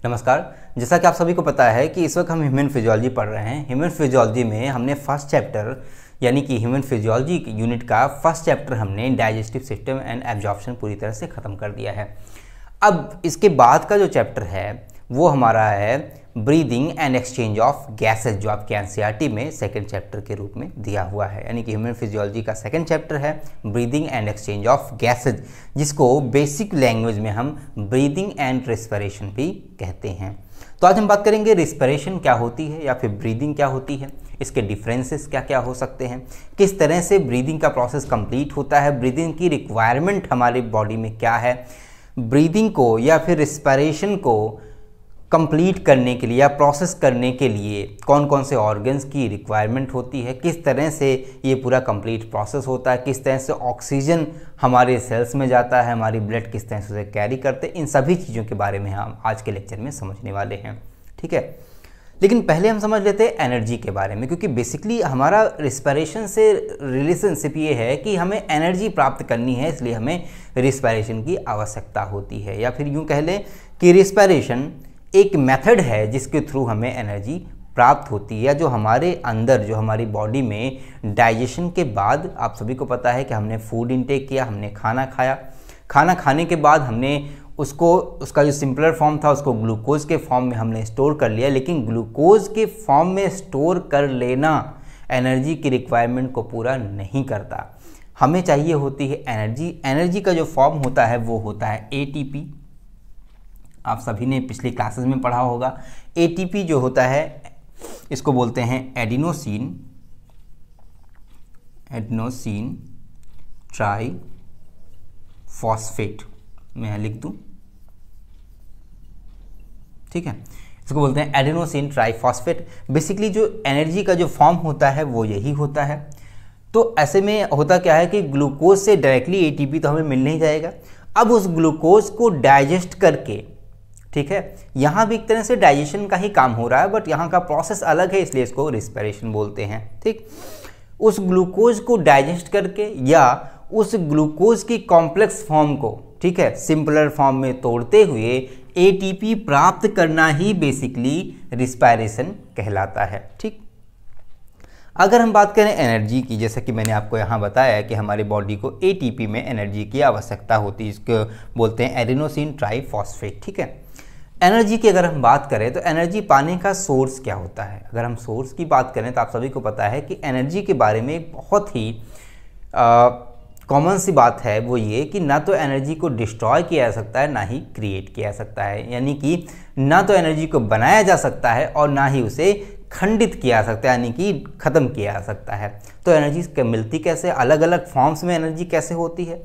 नमस्कार। जैसा कि आप सभी को पता है कि इस वक्त हम ह्यूमन फिजियोलॉजी पढ़ रहे हैं। ह्यूमन फिजियोलॉजी में हमने फर्स्ट चैप्टर यानी कि ह्यूमन फिजियोलॉजी यूनिट का फर्स्ट चैप्टर हमने डाइजेस्टिव सिस्टम एंड एब्जॉर्प्शन पूरी तरह से ख़त्म कर दिया है। अब इसके बाद का जो चैप्टर है वो हमारा है breathing and exchange of gases, जो आपके एनसीईआरटी में सेकंड चैप्टर के रूप में दिया हुआ है। यानी कि ह्यूमन फिजियोलॉजी का सेकंड चैप्टर है breathing and exchange of gases, जिसको बेसिक लैंग्वेज में हम ब्रीदिंग एंड रेस्पिरेशन भी कहते हैं। तो आज हम बात करेंगे रेस्पिरेशन क्या होती है या फिर ब्रीदिंग क्या होती है, इसके डिफरेंसेस क्या क्या हो सकते हैं, किस तरह से ब्रीदिंग का प्रोसेस कंप्लीट होता है, ब्रीदिंग की रिक्वायरमेंट हमारी बॉडी में क्या है, ब्रीदिंग को या फिर रेस्पिरेशन को कंप्लीट करने के लिए या प्रोसेस करने के लिए कौन कौन से ऑर्गन्स की रिक्वायरमेंट होती है, किस तरह से ये पूरा कंप्लीट प्रोसेस होता है, किस तरह से ऑक्सीजन हमारे सेल्स में जाता है, हमारी ब्लड किस तरह से उसे कैरी करते हैं, इन सभी चीज़ों के बारे में हम आज के लेक्चर में समझने वाले हैं। ठीक है, लेकिन पहले हम समझ लेते हैं एनर्जी के बारे में, क्योंकि बेसिकली हमारा रिस्पिरेशन से रिलेशनशिप ये है कि हमें एनर्जी प्राप्त करनी है, इसलिए हमें रिस्पिरेशन की आवश्यकता होती है। या फिर यूँ कह लें कि रिस्पिरेशन एक मेथड है जिसके थ्रू हमें एनर्जी प्राप्त होती है, जो हमारे अंदर, जो हमारी बॉडी में डाइजेशन के बाद, आप सभी को पता है कि हमने फूड इनटेक किया, हमने खाना खाया, खाना खाने के बाद हमने उसको, उसका जो सिंपलर फॉर्म था उसको ग्लूकोज के फॉर्म में हमने स्टोर कर लिया। लेकिन ग्लूकोज के फॉर्म में स्टोर कर लेना एनर्जी की रिक्वायरमेंट को पूरा नहीं करता। हमें चाहिए होती है एनर्जी। एनर्जी का जो फॉर्म होता है वो होता है एटीपी। आप सभी ने पिछली क्लासेस में पढ़ा होगा। एटीपी जो होता है इसको बोलते हैं एडिनोसिन ट्राई फॉस्फेट। मैं यहाँ लिख दूं, ठीक है, इसको बोलते हैं एडिनोसिन ट्राई फॉस्फेट। बेसिकली जो एनर्जी का जो फॉर्म होता है वो यही होता है। तो ऐसे में होता क्या है कि ग्लूकोज से डायरेक्टली एटीपी तो हमें मिल नहीं जाएगा। अब उस ग्लूकोज को डाइजेस्ट करके, ठीक है, यहाँ भी एक तरह से डाइजेशन का ही काम हो रहा है, बट यहाँ का प्रोसेस अलग है, इसलिए इसको रेस्पिरेशन बोलते हैं। ठीक, उस ग्लूकोज को डाइजेस्ट करके या उस ग्लूकोज की कॉम्प्लेक्स फॉर्म को, ठीक है, सिंपलर फॉर्म में तोड़ते हुए एटीपी प्राप्त करना ही बेसिकली रेस्पिरेशन कहलाता है। ठीक, अगर हम बात करें एनर्जी की, जैसा कि मैंने आपको यहाँ बताया कि हमारी बॉडी को एटीपी में एनर्जी की आवश्यकता होती है, इसको बोलते हैं एडिनोसिन ट्राइफॉस्फेट। ठीक है, एनर्जी की अगर हम बात करें तो एनर्जी पाने का सोर्स क्या होता है। अगर हम सोर्स की बात करें तो आप सभी को पता है कि एनर्जी के बारे में एक बहुत ही कॉमन सी बात है, वो ये कि ना तो एनर्जी को डिस्ट्रॉय किया जा सकता है, ना ही क्रिएट किया जा सकता है। यानी कि ना तो एनर्जी को बनाया जा सकता है और ना ही उसे खंडित किया जा सकता है, यानी कि ख़त्म किया जा सकता है। तो एनर्जी मिलती कैसे, अलग अलग फॉर्म्स में एनर्जी कैसे होती है।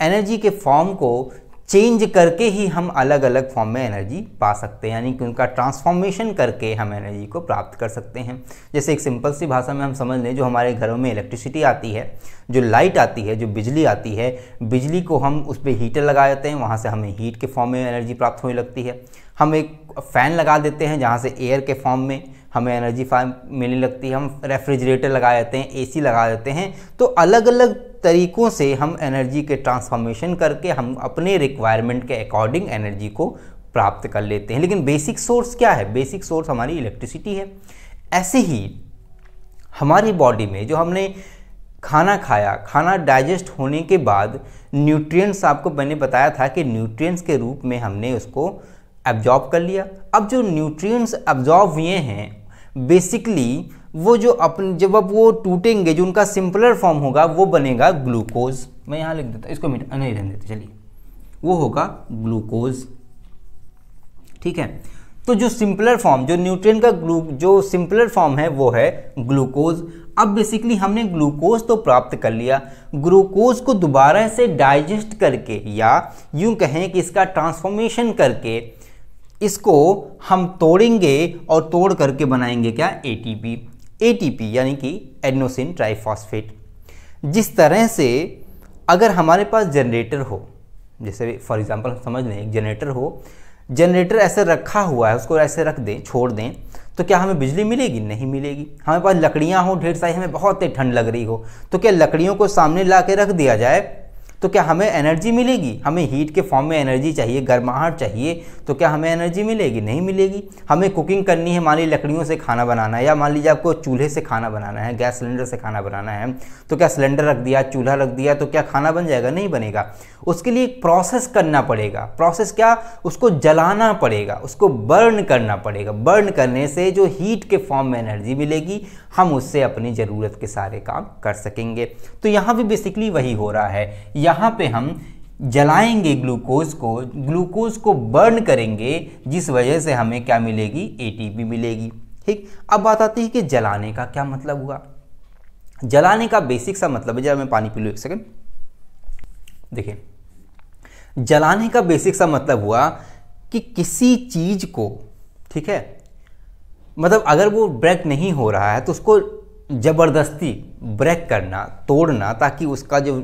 एनर्जी के फॉर्म को चेंज करके ही हम अलग अलग फॉर्म में एनर्जी पा सकते हैं, यानी कि उनका ट्रांसफॉर्मेशन करके हम एनर्जी को प्राप्त कर सकते हैं। जैसे एक सिंपल सी भाषा में हम समझ लें, जो हमारे घरों में इलेक्ट्रिसिटी आती है, जो लाइट आती है, जो बिजली आती है, बिजली को हम उस पर हीटर लगा देते हैं, वहाँ से हमें हीट के फॉर्म में एनर्जी प्राप्त होने लगती है। हम एक फ़ैन लगा देते हैं जहाँ से एयर के फॉर्म में हमें एनर्जी मिलने लगती है। हम रेफ्रिजरेटर लगा देते हैं, एसी लगा देते हैं। तो अलग अलग तरीक़ों से हम एनर्जी के ट्रांसफॉर्मेशन करके हम अपने रिक्वायरमेंट के अकॉर्डिंग एनर्जी को प्राप्त कर लेते हैं। लेकिन बेसिक सोर्स क्या है? बेसिक सोर्स हमारी इलेक्ट्रिसिटी है। ऐसे ही हमारी बॉडी में जो हमने खाना खाया, खाना डाइजेस्ट होने के बाद न्यूट्रिएंट्स, आपको मैंने बताया था कि न्यूट्रिएंट्स के रूप में हमने उसको एब्जॉर्ब कर लिया। अब जो न्यूट्रिएंट्स एब्जॉर्ब हुए हैं, बेसिकली वो जो जब अब वो टूटेंगे, जो उनका सिंपलर फॉर्म होगा वो बनेगा ग्लूकोज। मैं यहाँ लिख देता, इसको नहीं रहने देते, चलिए, वो होगा ग्लूकोज। ठीक है, तो जो सिंपलर फॉर्म, जो न्यूट्रिएंट का जो सिंपलर फॉर्म है वो है ग्लूकोज। अब बेसिकली हमने ग्लूकोज तो प्राप्त कर लिया, ग्लूकोज को दोबारा से डाइजेस्ट करके या यूं कहें कि इसका ट्रांसफॉर्मेशन करके इसको हम तोड़ेंगे और तोड़ करके बनाएंगे क्या? एटीपी। एटीपी यानी कि एडिनोसिन ट्राइफॉस्फेट। जिस तरह से अगर हमारे पास जनरेटर हो, जैसे फॉर एग्जांपल समझ लें एक जनरेटर हो, जनरेटर ऐसे रखा हुआ है, उसको ऐसे रख दें, छोड़ दें, तो क्या हमें बिजली मिलेगी? नहीं मिलेगी। हमारे पास लकड़ियाँ हो ढेर सारी, हमें बहुत ठंड लग रही हो, तो क्या लकड़ियों को सामने ला के रख दिया जाए तो क्या हमें एनर्जी मिलेगी? हमें हीट के फॉर्म में एनर्जी चाहिए, गर्माहट चाहिए, तो क्या हमें एनर्जी मिलेगी? नहीं मिलेगी। हमें कुकिंग करनी है, मान लीजिए लकड़ियों से खाना बनाना है, या मान लीजिए आपको चूल्हे से खाना बनाना है, गैस सिलेंडर से खाना बनाना है, तो क्या सिलेंडर रख दिया, चूल्हा रख दिया, तो क्या खाना बन जाएगा? नहीं बनेगा। उसके लिए एक प्रोसेस करना पड़ेगा। प्रोसेस क्या? उसको जलाना पड़ेगा, उसको बर्न करना पड़ेगा। बर्न करने से जो हीट के फॉर्म में एनर्जी मिलेगी, हम उससे अपनी ज़रूरत के सारे काम कर सकेंगे। तो यहाँ भी बेसिकली वही हो रहा है। यहाँ पे हम जलाएंगे ग्लूकोज को बर्न करेंगे, जिस वजह से हमें क्या मिलेगी? एटीपी मिलेगी। ठीक, अब बात आती है कि जलाने का क्या मतलब हुआ। जलाने का बेसिक सा मतलब है, जरा मैं पानी पी लूँ एक सेकंड। देखिए, जलाने का बेसिक सा मतलब हुआ कि किसी चीज को, ठीक है, मतलब अगर वो ब्रेक नहीं हो रहा है तो उसको ज़बरदस्ती ब्रेक करना, तोड़ना, ताकि उसका जो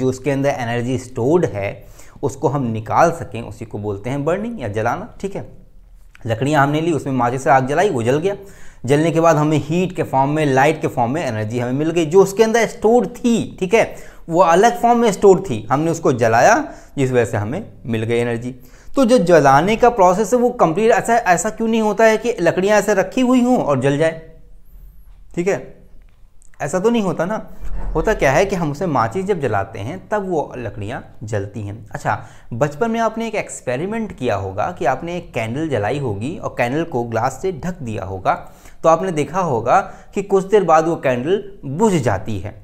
उसके अंदर एनर्जी स्टोर्ड है उसको हम निकाल सकें, उसी को बोलते हैं बर्निंग या जलाना। ठीक है, लकड़ियाँ हमने ली, उसमें माचिस से आग जलाई, वो जल गया। जलने के बाद हमें हीट के फॉर्म में, लाइट के फॉर्म में एनर्जी हमें मिल गई, जो उसके अंदर स्टोर थी। ठीक है, वो अलग फॉर्म में स्टोर थी, हमने उसको जलाया, जिस वजह से हमें मिल गई एनर्जी। तो जो जलाने का प्रोसेस है वो कंप्लीट ऐसा क्यों नहीं होता है कि लकड़ियाँ ऐसे रखी हुई हों और जल जाए? ठीक है, ऐसा तो नहीं होता ना। होता क्या है कि हम उसे माचिस जब जलाते हैं तब वो लकड़ियाँ जलती हैं। अच्छा, बचपन में आपने एक एक्सपेरिमेंट किया होगा कि आपने एक कैंडल जलाई होगी और कैंडल को ग्लास से ढक दिया होगा, तो आपने देखा होगा कि कुछ देर बाद वो कैंडल बुझ जाती है।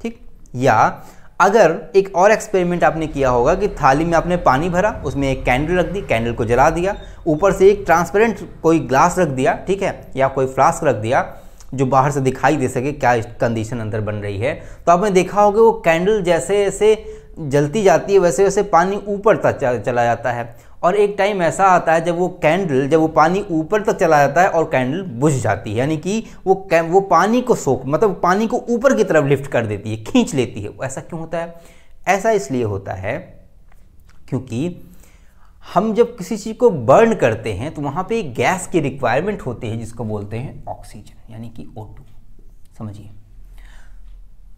ठीक, या अगर एक और एक्सपेरिमेंट आपने किया होगा कि थाली में आपने पानी भरा, उसमें एक कैंडल रख दी, कैंडल को जला दिया, ऊपर से एक ट्रांसपेरेंट कोई ग्लास रख दिया, ठीक है, या कोई फ्लास्क रख दिया जो बाहर से दिखाई दे सके क्या कंडीशन अंदर बन रही है, तो आपने देखा होगा वो कैंडल जैसे जैसे जलती जाती है वैसे वैसे पानी ऊपर तक चला जाता है। और एक टाइम ऐसा आता है जब वो पानी ऊपर तक चला जाता है और कैंडल बुझ जाती है, यानी कि वो पानी को मतलब पानी को ऊपर की तरफ लिफ्ट कर देती है, खींच लेती है। ऐसा क्यों होता है? ऐसा इसलिए होता है क्योंकि हम जब किसी चीज़ को बर्न करते हैं तो वहाँ पे एक गैस की रिक्वायरमेंट होती है जिसको बोलते हैं ऑक्सीजन, यानी कि O2। समझिए,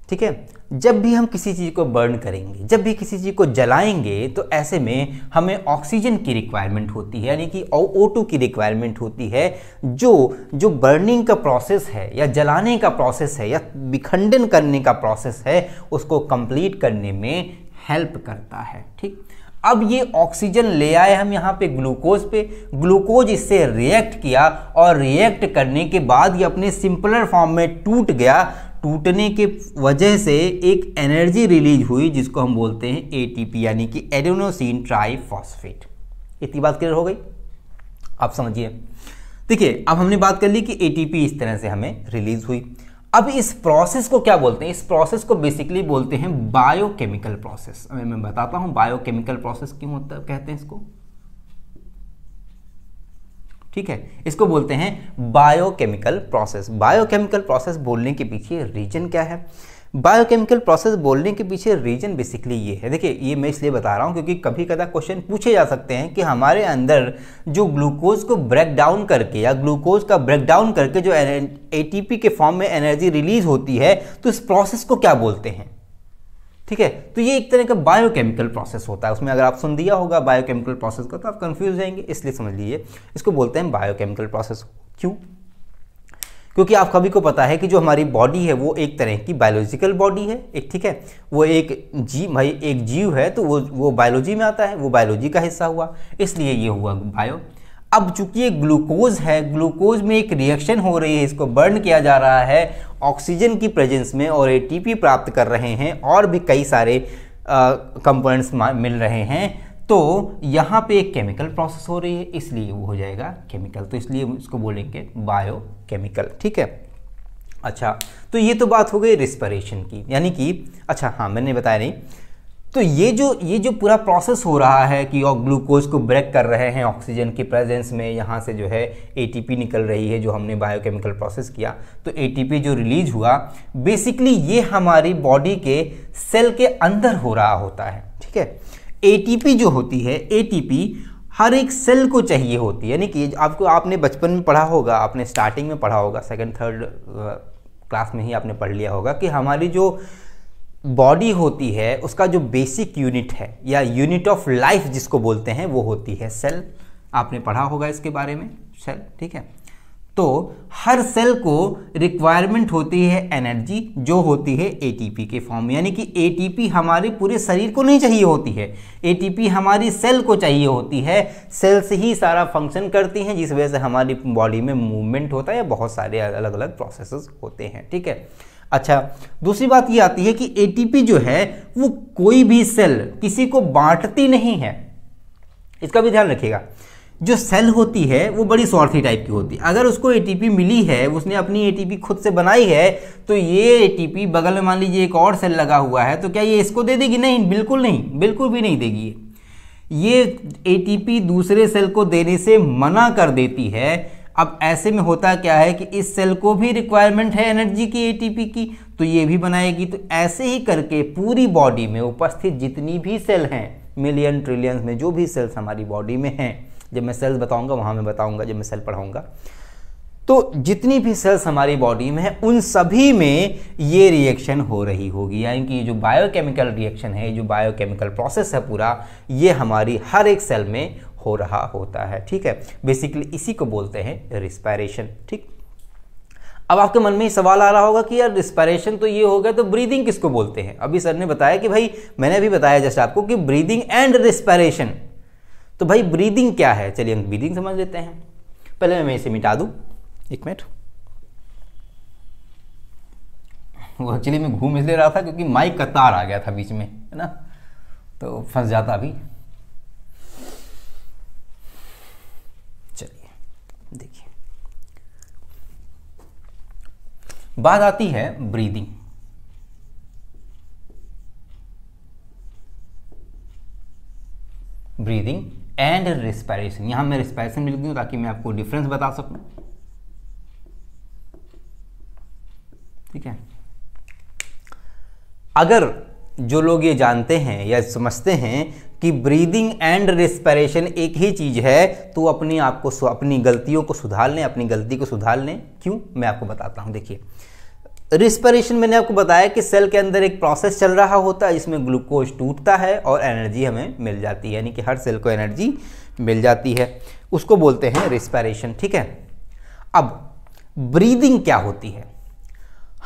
ठीक है, जब भी हम किसी चीज़ को बर्न करेंगे, जब भी किसी चीज़ को जलाएंगे, तो ऐसे में हमें ऑक्सीजन की रिक्वायरमेंट होती है, यानी कि O2 की रिक्वायरमेंट होती है, जो बर्निंग का प्रोसेस है या जलाने का प्रोसेस है या विखंडन करने का प्रोसेस है, उसको कंप्लीट करने में हेल्प करता है। ठीक, अब ये ऑक्सीजन ले आए हम यहाँ पे ग्लूकोज इससे रिएक्ट किया और रिएक्ट करने के बाद ये अपने सिंपलर फॉर्म में टूट गया। टूटने के वजह से एक एनर्जी रिलीज हुई जिसको हम बोलते हैं एटीपी, यानी कि एडेनोसिन ट्राइफॉस्फेट। इतनी बात क्लियर हो गई? आप समझिए। देखिए, अब हमने बात कर ली कि एटीपी इस तरह से हमें रिलीज हुई। अब इस प्रोसेस को क्या बोलते हैं? इस प्रोसेस को बेसिकली बोलते हैं बायोकेमिकल प्रोसेस। मैं बताता हूं बायोकेमिकल प्रोसेस क्यों होता है, कहते हैं इसको। ठीक है, इसको बोलते हैं बायोकेमिकल प्रोसेस। बायोकेमिकल प्रोसेस बोलने के पीछे रीजन क्या है? बायोकेमिकल प्रोसेस बोलने के पीछे रीजन बेसिकली ये है। देखिए, ये मैं इसलिए बता रहा हूँ क्योंकि कभी कदा क्वेश्चन पूछे जा सकते हैं कि हमारे अंदर जो ग्लूकोज को ब्रेक डाउन करके या ग्लूकोज का ब्रेक डाउन करके जो एटीपी के फॉर्म में एनर्जी रिलीज होती है, तो इस प्रोसेस को क्या बोलते हैं? ठीक है, तो ये एक तरह का बायोकेमिकल प्रोसेस होता है। उसमें अगर आप सुन दिया होगा बायोकेमिकल प्रोसेस को तो आप कंफ्यूज जाएंगे, इसलिए समझ लीजिए इसको बोलते हैं बायोकेमिकल प्रोसेस। क्यों? क्योंकि आप सभी को पता है कि जो हमारी बॉडी है वो एक तरह की बायोलॉजिकल बॉडी है, एक, ठीक है, वो एक जीव है, तो वो बायोलॉजी में आता है, वो बायोलॉजी का हिस्सा हुआ, इसलिए ये हुआ बायो। अब चूंकि ये ग्लूकोज है, ग्लूकोज में एक रिएक्शन हो रही है, इसको बर्न किया जा रहा है ऑक्सीजन की प्रेजेंस में और एटीपी प्राप्त कर रहे हैं और भी कई सारे कंपोनेंट्स मिल रहे हैं, तो यहाँ पे एक केमिकल प्रोसेस हो रही है, इसलिए वो हो जाएगा केमिकल। तो इसलिए इसको बोलेंगे बायोकेमिकल। ठीक है, अच्छा, तो ये तो बात हो गई रिस्पिरेशन की, यानी कि अच्छा हाँ मैंने बताया नहीं, तो ये जो पूरा प्रोसेस हो रहा है कि ग्लूकोज को ब्रेक कर रहे हैं ऑक्सीजन की प्रेजेंस में, यहाँ से जो है एटीपी निकल रही है, जो हमने बायोकेमिकल प्रोसेस किया, तो एटीपी जो रिलीज हुआ बेसिकली ये हमारी बॉडी के सेल के अंदर हो रहा होता है। ठीक है, एटीपी जो होती है, एटीपी हर एक सेल को चाहिए होती है, यानी कि आपने बचपन में पढ़ा होगा, आपने स्टार्टिंग में पढ़ा होगा, सेकंड थर्ड क्लास में ही आपने पढ़ लिया होगा कि हमारी जो बॉडी होती है उसका जो बेसिक यूनिट है या यूनिट ऑफ लाइफ जिसको बोलते हैं वो होती है सेल। आपने पढ़ा होगा इसके बारे में, सेल, ठीक है। तो हर सेल को रिक्वायरमेंट होती है एनर्जी जो होती है एटीपी के फॉर्म में, यानी कि एटीपी हमारे पूरे शरीर को नहीं चाहिए होती है, एटीपी हमारी सेल को चाहिए होती है। सेल से ही सारा फंक्शन करती हैं जिस वजह से हमारी बॉडी में मूवमेंट होता है या बहुत सारे अलग अलग प्रोसेसेस होते हैं, ठीक है। अच्छा, दूसरी बात ये आती है कि एटीपी जो है वो कोई भी सेल किसी को बांटती नहीं है, इसका भी ध्यान रखिएगा। जो सेल होती है वो बड़ी स्वार्थी टाइप की होती है। अगर उसको एटीपी मिली है, उसने अपनी एटीपी खुद से बनाई है, तो ये एटीपी बगल में मान लीजिए एक और सेल लगा हुआ है, तो क्या ये इसको दे देगी? नहीं, बिल्कुल नहीं, बिल्कुल भी नहीं देगी। ये एटीपी दूसरे सेल को देने से मना कर देती है। अब ऐसे में होता क्या है कि इस सेल को भी रिक्वायरमेंट है एनर्जी की, एटीपी की, तो ये भी बनाएगी। तो ऐसे ही करके पूरी बॉडी में उपस्थित जितनी भी सेल हैं, मिलियन ट्रिलियंस में जो भी सेल्स हमारी बॉडी में हैं, जब मैं सेल्स बताऊंगा वहाँ मैं बताऊंगा जब मैं सेल पढ़ाऊंगा, तो जितनी भी सेल्स हमारी बॉडी में है उन सभी में ये रिएक्शन हो रही होगी। यानी कि ये जो बायोकेमिकल रिएक्शन है, जो बायोकेमिकल प्रोसेस है पूरा, ये हमारी हर एक सेल में हो रहा होता है, ठीक है। बेसिकली इसी को बोलते हैं रिस्पायरेशन, ठीक। अब आपके मन में ही सवाल आ रहा होगा कि यार रिस्पायरेशन तो ये हो गया, तो ब्रीदिंग किसको बोलते हैं? अभी सर ने बताया कि भाई, मैंने अभी बताया जैसे आपको कि ब्रीदिंग एंड रिस्पायरेशन, तो भाई ब्रीदिंग क्या है? चलिए हम ब्रीदिंग समझ लेते हैं। पहले मैं इसे मिटा दूं, एक मिनट। वो एक्चुअली मैं घूम इसलिए रहा था क्योंकि माइक का तार आ गया था बीच में, है ना, तो फंस जाता अभी। चलिए देखिए, बात आती है ब्रीदिंग। Breathing and respiration. यहां मैं रिस्पायरेशन लिख दूं ताकि मैं आपको डिफरेंस बता सकूं, ठीक है। अगर जो लोग ये जानते हैं या समझते हैं कि ब्रीदिंग एंड रिस्पायरेशन एक ही चीज है, तो अपने आप को, अपनी गलतियों को सुधार लें, अपनी गलती को सुधार लें। क्यों? मैं आपको बताता हूं। देखिए, रिस्पायरेशन मैंने आपको बताया कि सेल के अंदर एक प्रोसेस चल रहा होता है जिसमें ग्लूकोज टूटता है और एनर्जी हमें मिल जाती है, यानी कि हर सेल को एनर्जी मिल जाती है, उसको बोलते हैं रिस्पायरेशन, ठीक है। अब ब्रीदिंग क्या होती है?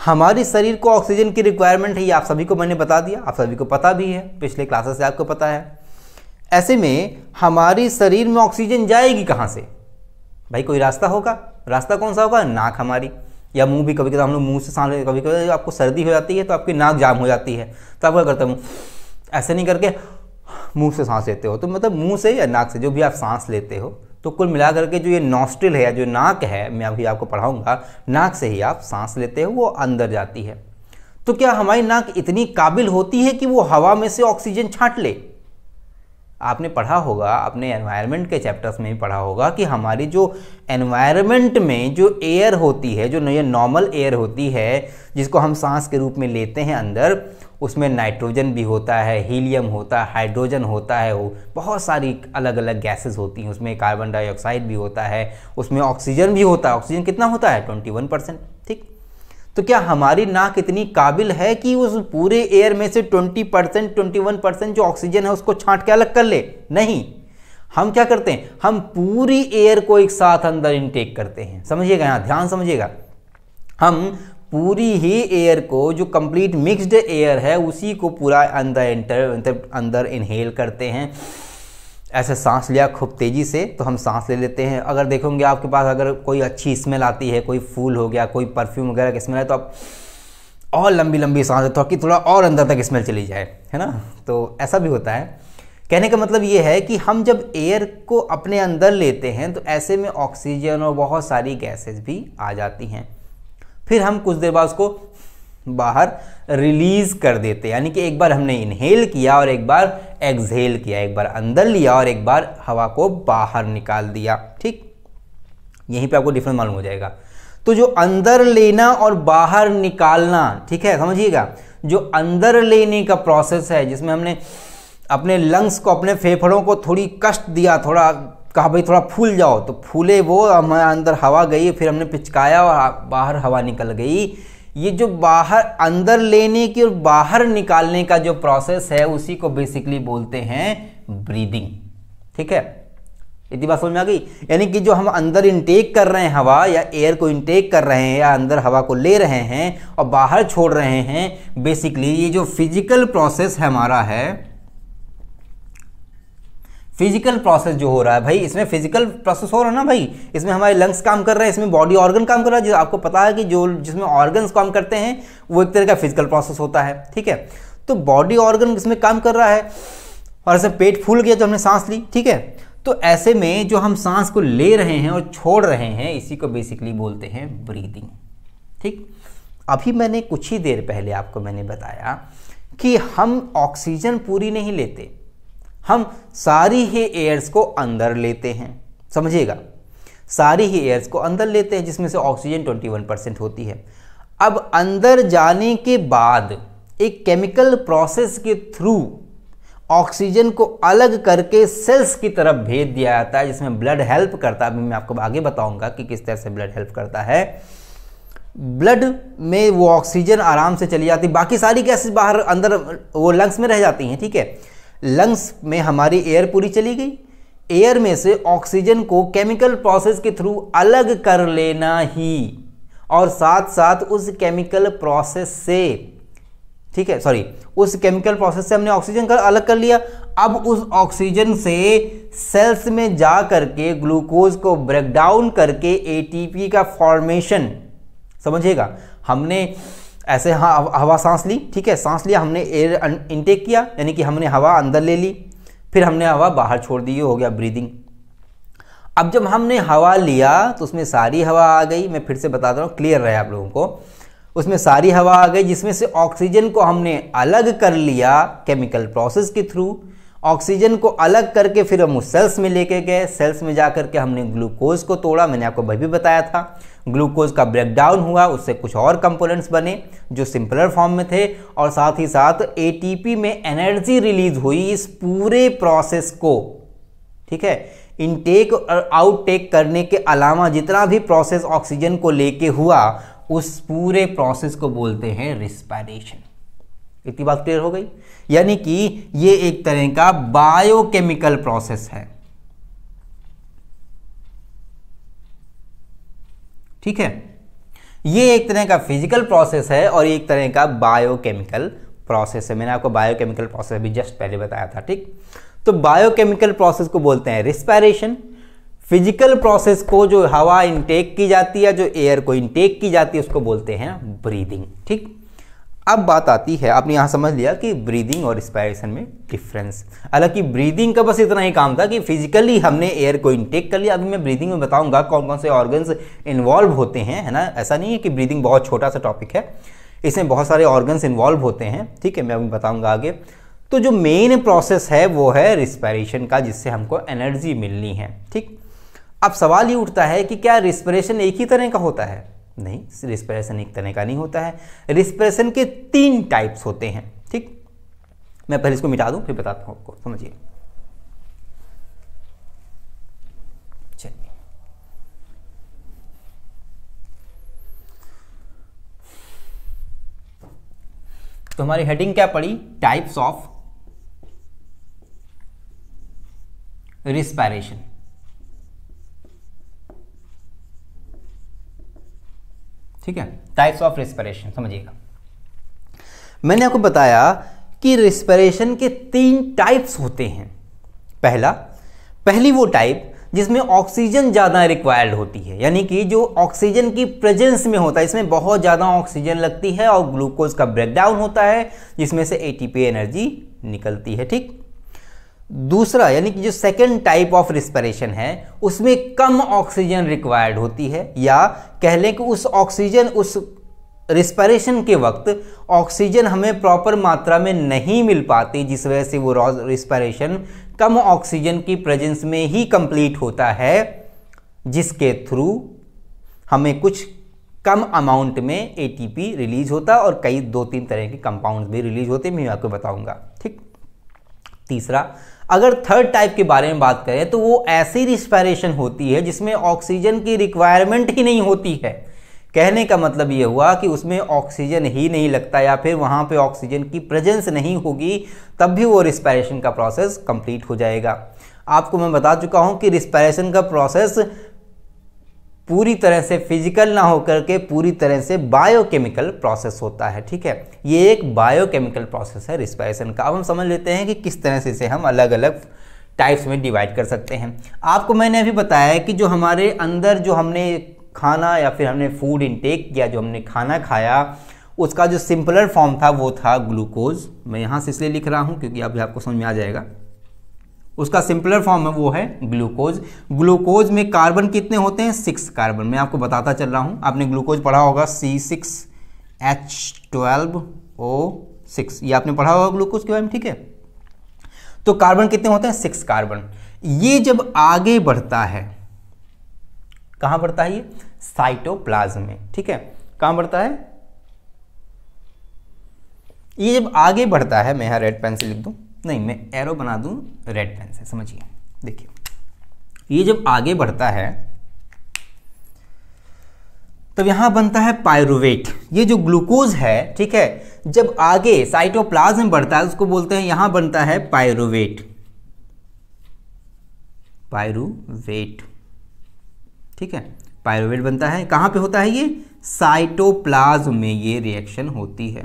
हमारे शरीर को ऑक्सीजन की रिक्वायरमेंट है, ये आप सभी को मैंने बता दिया, आप सभी को पता भी है, पिछले क्लासेस से आपको पता है। ऐसे में हमारे शरीर में ऑक्सीजन जाएगी कहाँ से? भाई कोई रास्ता होगा। रास्ता कौन सा होगा? नाक हमारी, या मुंह भी। कभी कभी हम लोग मुंह से सांस, कभी कभी आपको सर्दी हो जाती है तो आपकी नाक जाम हो जाती है, तो आप क्या करते हो? ऐसे नहीं करके मुंह से सांस लेते हो। तो मतलब मुंह से या नाक से जो भी आप सांस लेते हो, तो कुल मिला करके जो ये नॉस्ट्रिल है या जो नाक है, मैं अभी आपको पढ़ाऊंगा, नाक से ही आप सांस लेते हो, वो अंदर जाती है। तो क्या हमारी नाक इतनी काबिल होती है कि वो हवा में से ऑक्सीजन छांट ले? आपने पढ़ा होगा, अपने एनवायरनमेंट के चैप्टर्स में भी पढ़ा होगा कि हमारी जो एनवायरनमेंट में जो एयर होती है, जो नॉर्मल एयर होती है जिसको हम सांस के रूप में लेते हैं अंदर, उसमें नाइट्रोजन भी होता है, हीलियम होता है, हाइड्रोजन होता है, वो बहुत सारी अलग अलग गैसेस होती हैं, उसमें कार्बन डाइऑक्साइड भी होता है, उसमें ऑक्सीजन भी होता है। ऑक्सीजन कितना होता है? 21%, ठीक। तो क्या हमारी नाक इतनी काबिल है कि उस पूरे एयर में से 20%, 21% जो ऑक्सीजन है उसको छांट के अलग कर ले? नहीं। हम क्या करते हैं? हम पूरी एयर को एक साथ अंदर इनटेक करते हैं। समझिएगा, यहाँ ध्यान समझिएगा। हम पूरी ही एयर को, जो कंप्लीट मिक्स्ड एयर है, उसी को पूरा अंदर इनहेल करते हैं। ऐसे सांस लिया खूब तेज़ी से, तो हम सांस ले लेते हैं। अगर देखोगे आपके पास अगर कोई अच्छी स्मेल आती है, कोई फूल हो गया, कोई परफ्यूम वगैरह की स्मेल है, तो आप और लंबी लंबी सांस लेते हो कि थोड़ा और अंदर तक स्मेल चली जाए, है ना। तो ऐसा भी होता है। कहने का मतलब ये है कि हम जब एयर को अपने अंदर लेते हैं तो ऐसे में ऑक्सीजन और बहुत सारी गैसेस भी आ जाती हैं। फिर हम कुछ देर बाद उसको बाहर रिलीज कर देते हैं, यानी कि एक बार हमने इनहेल किया और एक बार एक्सहेल किया, एक बार अंदर लिया और एक बार हवा को बाहर निकाल दिया, ठीक। यहीं पे आपको डिफरेंस मालूम हो जाएगा। तो जो अंदर लेना और बाहर निकालना, ठीक है, समझिएगा, जो अंदर लेने का प्रोसेस है जिसमें हमने अपने लंग्स को, अपने फेफड़ों को थोड़ी कष्ट दिया, थोड़ा कहा भाई थोड़ा फूल जाओ, तो फूले वो, हमारे अंदर हवा गई, फिर हमने पिचकाया और बाहर हवा निकल गई। ये जो बाहर अंदर लेने की और बाहर निकालने का जो प्रोसेस है उसी को बेसिकली बोलते हैं ब्रीदिंग। ठीक है, इतनी बात समझ में आ गई। यानी कि जो हम अंदर इनटेक कर रहे हैं हवा या एयर को इनटेक कर रहे हैं या अंदर हवा को ले रहे हैं और बाहर छोड़ रहे हैं, बेसिकली ये जो फिजिकल प्रोसेस है हमारा है, फिजिकल प्रोसेस जो हो रहा है भाई, इसमें फिजिकल प्रोसेस हो रहा है ना भाई, इसमें हमारे लंग्स काम कर रहे हैं, इसमें बॉडी ऑर्गन काम कर रहा है। जो आपको पता है कि जो जिसमें ऑर्गन्स काम करते हैं वो एक तरह का फिजिकल प्रोसेस होता है। ठीक है, तो बॉडी ऑर्गन इसमें काम कर रहा है और ऐसे पेट फूल गया तो हमने सांस ली। ठीक है, तो ऐसे में जो हम सांस को ले रहे हैं और छोड़ रहे हैं इसी को बेसिकली बोलते हैं ब्रीदिंग। ठीक, अभी मैंने कुछ ही देर पहले आपको मैंने बताया कि हम ऑक्सीजन पूरी नहीं लेते, हम सारी ही एयर्स को अंदर लेते हैं। समझिएगा, सारी ही एयर्स को अंदर लेते हैं जिसमें से ऑक्सीजन 21% होती है। अब अंदर जाने के बाद एक केमिकल प्रोसेस के थ्रू ऑक्सीजन को अलग करके सेल्स की तरफ भेज दिया जाता है जिसमें ब्लड हेल्प करता है। अभी मैं आपको आगे बताऊंगा कि किस तरह से ब्लड हेल्प करता है। ब्लड में वो ऑक्सीजन आराम से चली जाती है, बाकी सारी गैसेस बाहर अंदर वो लंग्स में रह जाती हैं। ठीक है, लंग्स में हमारी एयर पूरी चली गई, एयर में से ऑक्सीजन को केमिकल प्रोसेस के थ्रू अलग कर लेना ही, और साथ साथ उस केमिकल प्रोसेस से, ठीक है सॉरी, उस केमिकल प्रोसेस से हमने ऑक्सीजन अलग कर लिया। अब उस ऑक्सीजन से सेल्स में जा करके ग्लूकोज को ब्रेक डाउन करके एटीपी का फॉर्मेशन, समझिएगा, हमने ऐसे हवा सांस ली, ठीक है, सांस लिया, हमने एयर इनटेक किया यानी कि हमने हवा अंदर ले ली, फिर हमने हवा बाहर छोड़ दी, ये हो गया ब्रीदिंग। अब जब हमने हवा लिया तो उसमें सारी हवा आ गई, मैं फिर से बताता हूँ क्लियर रहे आप लोगों को, उसमें सारी हवा आ गई जिसमें से ऑक्सीजन को हमने अलग कर लिया केमिकल प्रोसेस के थ्रू। ऑक्सीजन को अलग करके फिर हम उस सेल्स में लेके गए, सेल्स में जा करके हमने ग्लूकोज को तोड़ा, मैंने आपको वही भी बताया था, ग्लूकोज का ब्रेकडाउन हुआ, उससे कुछ और कंपोनेंट्स बने जो सिंपलर फॉर्म में थे, और साथ ही साथ एटीपी में एनर्जी रिलीज हुई इस पूरे प्रोसेस को। ठीक है, इनटेक और आउटटेक करने के अलावा जितना भी प्रोसेस ऑक्सीजन को लेके हुआ उस पूरे प्रोसेस को बोलते हैं रिस्पायरेशन। इतनी बात क्लियर हो गई। यानी कि ये एक तरह का बायोकेमिकल प्रोसेस है। ठीक है, ये एक तरह का फिजिकल प्रोसेस है और एक तरह का बायोकेमिकल प्रोसेस है। मैंने आपको बायोकेमिकल प्रोसेस अभी जस्ट पहले बताया था। ठीक, तो बायोकेमिकल प्रोसेस को बोलते हैं रिस्पायरेशन। फिजिकल प्रोसेस को, जो हवा इनटेक की जाती है, जो एयर को इनटेक की जाती है, उसको बोलते हैं ब्रीदिंग। ठीक, अब बात आती है, आपने यहां समझ लिया कि ब्रीदिंग और रिस्पायरेशन में डिफरेंस। हालांकि ब्रीदिंग का बस इतना ही काम था कि फिजिकली हमने एयर को इनटेक कर लिया। अभी मैं ब्रीदिंग में बताऊंगा कौन कौन से ऑर्गन्स इन्वॉल्व होते हैं, है ना। ऐसा नहीं है कि ब्रीदिंग बहुत छोटा सा टॉपिक है, इसमें बहुत सारे ऑर्गन्स इन्वॉल्व होते हैं। ठीक है, मैं अभी बताऊंगा आगे। तो जो मेन प्रोसेस है वो है रिस्पायरेशन का, जिससे हमको एनर्जी मिलनी है। ठीक, अब सवाल ये उठता है कि क्या रिस्पिरेशन एक ही तरह का होता है? नहीं, रिस्पिरेशन एक तरह का नहीं होता है। रिस्पिरेशन के 3 टाइप्स होते हैं। ठीक, मैं पहले इसको मिटा दूं फिर बताता हूं आपको, समझिए। चलिए, तो हमारी हेडिंग क्या पड़ी? Types of respiration. ठीक है, टाइप्स ऑफ रिस्पिरेशन समझिएगा। मैंने आपको बताया कि रिस्पिरेशन के 3 टाइप्स होते हैं। पहली वो टाइप जिसमें ऑक्सीजन ज़्यादा रिक्वायर्ड होती है, यानी कि जो ऑक्सीजन की प्रेजेंस में होता है, इसमें बहुत ज़्यादा ऑक्सीजन लगती है और ग्लूकोज का ब्रेकडाउन होता है जिसमें से एटीपी एनर्जी निकलती है। ठीक, दूसरा यानी कि जो सेकंड टाइप ऑफ रिस्पिरेशन है उसमें कम ऑक्सीजन रिक्वायर्ड होती है, या कह लें कि उस ऑक्सीजन, उस रिस्पिरेशन के वक्त ऑक्सीजन हमें प्रॉपर मात्रा में नहीं मिल पाती, जिस वजह से वो रिस्पिरेशन कम ऑक्सीजन की प्रेजेंस में ही कंप्लीट होता है, जिसके थ्रू हमें कुछ कम अमाउंट में एटीपी रिलीज होता है और कई 2-3 तरह के कंपाउंड्स भी रिलीज होते हैं, मैं आपको बताऊंगा। ठीक, तीसरा, अगर थर्ड टाइप के बारे में बात करें तो वो ऐसी रिस्पिरेशन होती है जिसमें ऑक्सीजन की रिक्वायरमेंट ही नहीं होती है, कहने का मतलब ये हुआ कि उसमें ऑक्सीजन ही नहीं लगता या फिर वहाँ पे ऑक्सीजन की प्रेजेंस नहीं होगी, तब भी वो रिस्पायरेशन का प्रोसेस कंप्लीट हो जाएगा। आपको मैं बता चुका हूँ कि रिस्पायरेशन का प्रोसेस पूरी तरह से फिजिकल ना होकर के पूरी तरह से बायोकेमिकल प्रोसेस होता है। ठीक है, ये एक बायोकेमिकल प्रोसेस है रिस्पायरेशन का। अब हम समझ लेते हैं कि किस तरह से इसे हम अलग अलग टाइप्स में डिवाइड कर सकते हैं। आपको मैंने अभी बताया कि जो हमारे अंदर जो हमने खाना या फिर हमने फूड इनटेक किया, जो हमने खाना खाया, उसका जो सिंपलर फॉर्म था वो था ग्लूकोज। मैं यहाँ से इसलिए लिख रहा हूँ क्योंकि अभी आपको समझ में आ जाएगा। उसका सिंपलर फॉर्म है वो है ग्लूकोज। ग्लूकोज में कार्बन कितने होते हैं? 6 कार्बन। मैं आपको बताता चल रहा हूँ, आपने ग्लूकोज पढ़ा होगा C6H12O6, ये आपने पढ़ा होगा ग्लूकोज के बारे में। ठीक है, तो कार्बन कितने होते हैं? 6 कार्बन। ये जब आगे बढ़ता है, कहां बढ़ता है? ये साइटोप्लाज्म में। ठीक है, कहां बढ़ता है? ये जब आगे बढ़ता है, मैं यहां रेड पेन से लिख दूं, नहीं मैं एरो बना दूं रेड पेन से, समझिए। देखिए, ये जब आगे बढ़ता है तब यहां बनता है पायरुवेट। ये जो ग्लूकोज है, ठीक है, जब आगे साइटोप्लाज्म में बढ़ता है उसको बोलते हैं, यहां बनता है पायरुवेट। पायरुवेट, ठीक है, पायरुवेट बनता है। कहां पे होता है ये? साइटोप्लाज्म में ये रिएक्शन होती है।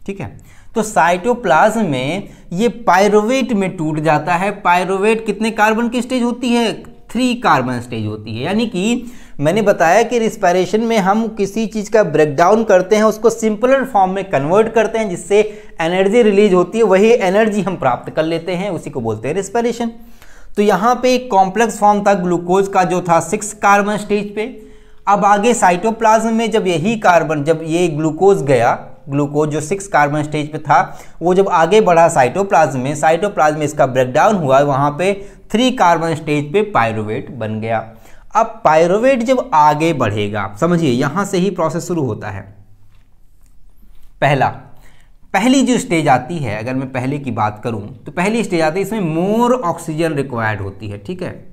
ठीक है, तो साइटोप्लाज्म में ये पायरुवेट में टूट जाता है। पायरुवेट कितने कार्बन की स्टेज होती है? 3 कार्बन स्टेज होती है। यानी कि मैंने बताया कि रिस्पायरेशन में हम किसी चीज का ब्रेकडाउन करते हैं, उसको सिंपलर फॉर्म में कन्वर्ट करते हैं, जिससे एनर्जी रिलीज होती है, वही एनर्जी हम प्राप्त कर लेते हैं, उसी को बोलते हैं रिस्पायरेशन। तो यहाँ पे एक कॉम्प्लेक्स फॉर्म था ग्लूकोज का जो था 6 कार्बन स्टेज पे। अब आगे साइटोप्लाज्म में जब यही कार्बन, जब ये ग्लूकोज गया, ग्लूकोज जो 6 कार्बन स्टेज पे था, वो जब आगे बढ़ा साइटोप्लाज्म में, साइटोप्लाज्म में इसका ब्रेकडाउन हुआ, वहां पे 3 कार्बन स्टेज पे पायरुवेट बन गया। अब पायरुवेट जब आगे बढ़ेगा, समझिए यहां से ही प्रोसेस शुरू होता है। पहली जो स्टेज आती है, अगर मैं पहले की बात करूं तो पहली स्टेज आती है, इसमें मोर ऑक्सीजन रिक्वायर्ड होती है। ठीक है,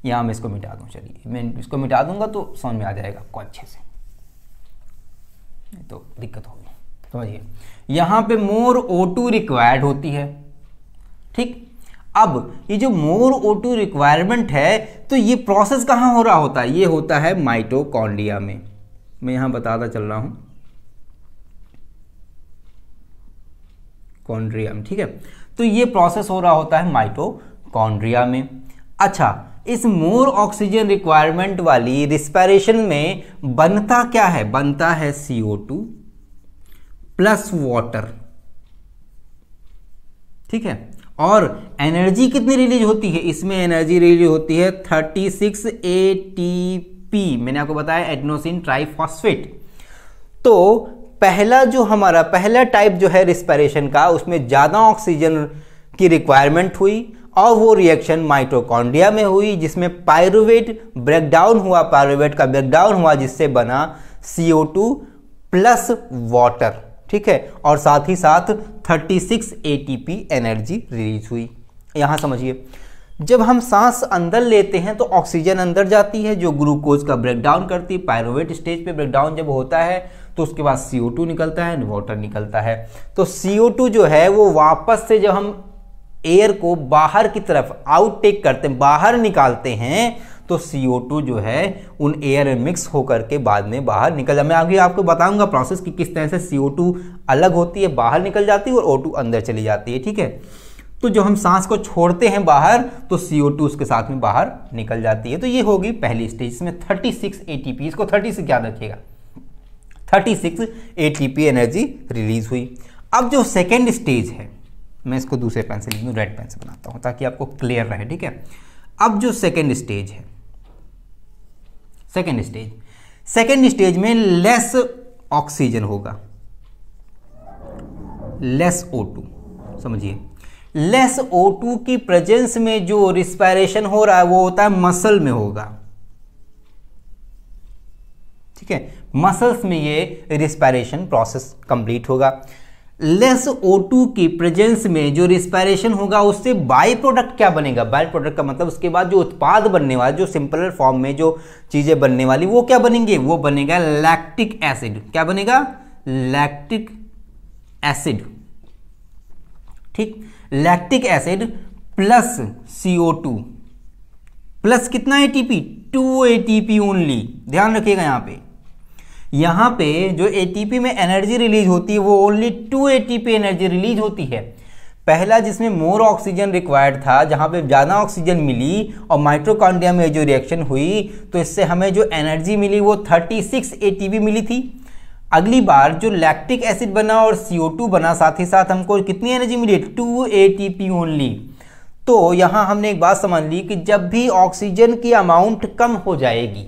यहां मैं इसको मिटा दूं, चलिए मैं इसको मिटा दूंगा तो समझ में आ जाएगा आपको अच्छे से, नहीं तो दिक्कत होगी। समझिए, यहां पे मोर O2 रिक्वायर्ड होती है। ठीक, अब ये जो मोर O2 रिक्वायरमेंट है, तो ये प्रोसेस कहां हो रहा होता है? ये होता है माइटोकॉन्ड्रिया में। मैं यहां बताता चल रहा हूं, कॉन्ड्रिया में। ठीक है, तो ये प्रोसेस हो रहा होता है माइटोकॉन्ड्रिया में। अच्छा, इस मोर ऑक्सीजन रिक्वायरमेंट वाली रिस्पायरेशन में बनता क्या है? बनता है CO2 प्लस वाटर। ठीक है, और एनर्जी कितनी रिलीज होती है? इसमें एनर्जी रिलीज होती है 36 ATP। मैंने आपको बताया एडेनोसिन ट्राइफॉस्फेट। तो पहला जो हमारा पहला टाइप जो है रिस्पायरेशन का, उसमें ज़्यादा ऑक्सीजन की रिक्वायरमेंट हुई और वो रिएक्शन माइटोकॉन्ड्रिया में हुई, जिसमें पायरुवेट ब्रेकडाउन हुआ, पायरुवेट का ब्रेकडाउन हुआ, जिससे बना CO2 प्लस वाटर। ठीक है, और साथ ही साथ 36 ATP एनर्जी रिलीज हुई। यहां समझिए, जब हम सांस अंदर लेते हैं तो ऑक्सीजन अंदर जाती है, जो ग्लूकोज का ब्रेकडाउन करती है। पायरुवेट स्टेज पे ब्रेकडाउन जब होता है तो उसके बाद CO2 निकलता है, वाटर निकलता है। तो CO2 जो है वो वापस से जब हम एयर को बाहर की तरफ आउटटेक करते हैं, बाहर निकालते हैं, तो CO2 जो है उन एयर में मिक्स होकर के बाद में बाहर निकल जाए। मैं आगे आपको बताऊंगा प्रोसेस कि किस तरह से CO2 अलग होती है, बाहर निकल जाती है, और O2 अंदर चली जाती है। ठीक है, तो जो हम सांस को छोड़ते हैं बाहर, तो CO2 उसके साथ में बाहर निकल जाती है। तो ये होगी पहली स्टेज, इसमें 36 ATP, इसको 30 से याद रखिएगा, 36 ATP एनर्जी रिलीज हुई। अब जो सेकेंड स्टेज है, मैं इसको दूसरे पेन से लिख दूं, रेड पेन से बनाता हूं ताकि आपको क्लियर रहे। ठीक है, अब जो सेकेंड स्टेज है, सेकेंड स्टेज में लेस ऑक्सीजन होगा, लेस O2। समझिए, लेस O2 की प्रेजेंस में जो रिस्पायरेशन हो रहा है वो होता है मसल में होगा। ठीक है, मसल्स में ये रिस्पायरेशन प्रोसेस कंप्लीट होगा। लेस O2 की प्रेजेंस में जो रिस्पायरेशन होगा उससे बाई प्रोडक्ट क्या बनेगा, बाई प्रोडक्ट का मतलब उसके बाद जो उत्पाद बनने वाला, जो सिंपलर फॉर्म में जो चीजें बनने वाली वो क्या बनेंगे, वो बनेगा लैक्टिक एसिड। क्या बनेगा, लैक्टिक एसिड। ठीक, lactic acid plus CO2 plus कितना ATP, 2 ATP ओनली। ध्यान रखिएगा यहाँ पे जो ATP में एनर्जी रिलीज होती है वो ओनली 2 ATP एनर्जी रिलीज होती है। पहला जिसमें मोर ऑक्सीजन रिक्वायर्ड था, जहां पे ज़्यादा ऑक्सीजन मिली और माइटोकॉन्ड्रिया में जो रिएक्शन हुई तो इससे हमें जो एनर्जी मिली वो 36 ATP मिली थी। अगली बार जो लैक्टिक एसिड बना और CO2 बना, साथ ही साथ हमको कितनी एनर्जी मिली, 2 ATP ओनली। तो यहाँ हमने एक बात समझ ली कि जब भी ऑक्सीजन की अमाउंट कम हो जाएगी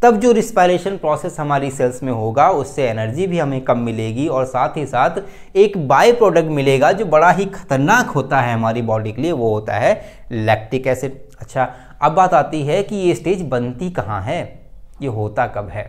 तब जो रिस्पायरेशन प्रोसेस हमारी सेल्स में होगा उससे एनर्जी भी हमें कम मिलेगी और साथ ही साथ एक बाय प्रोडक्ट मिलेगा जो बड़ा ही खतरनाक होता है हमारी बॉडी के लिए, वो होता है लैक्टिक एसिड। अच्छा, अब बात आती है कि ये स्टेज बनती कहाँ है, ये होता कब है।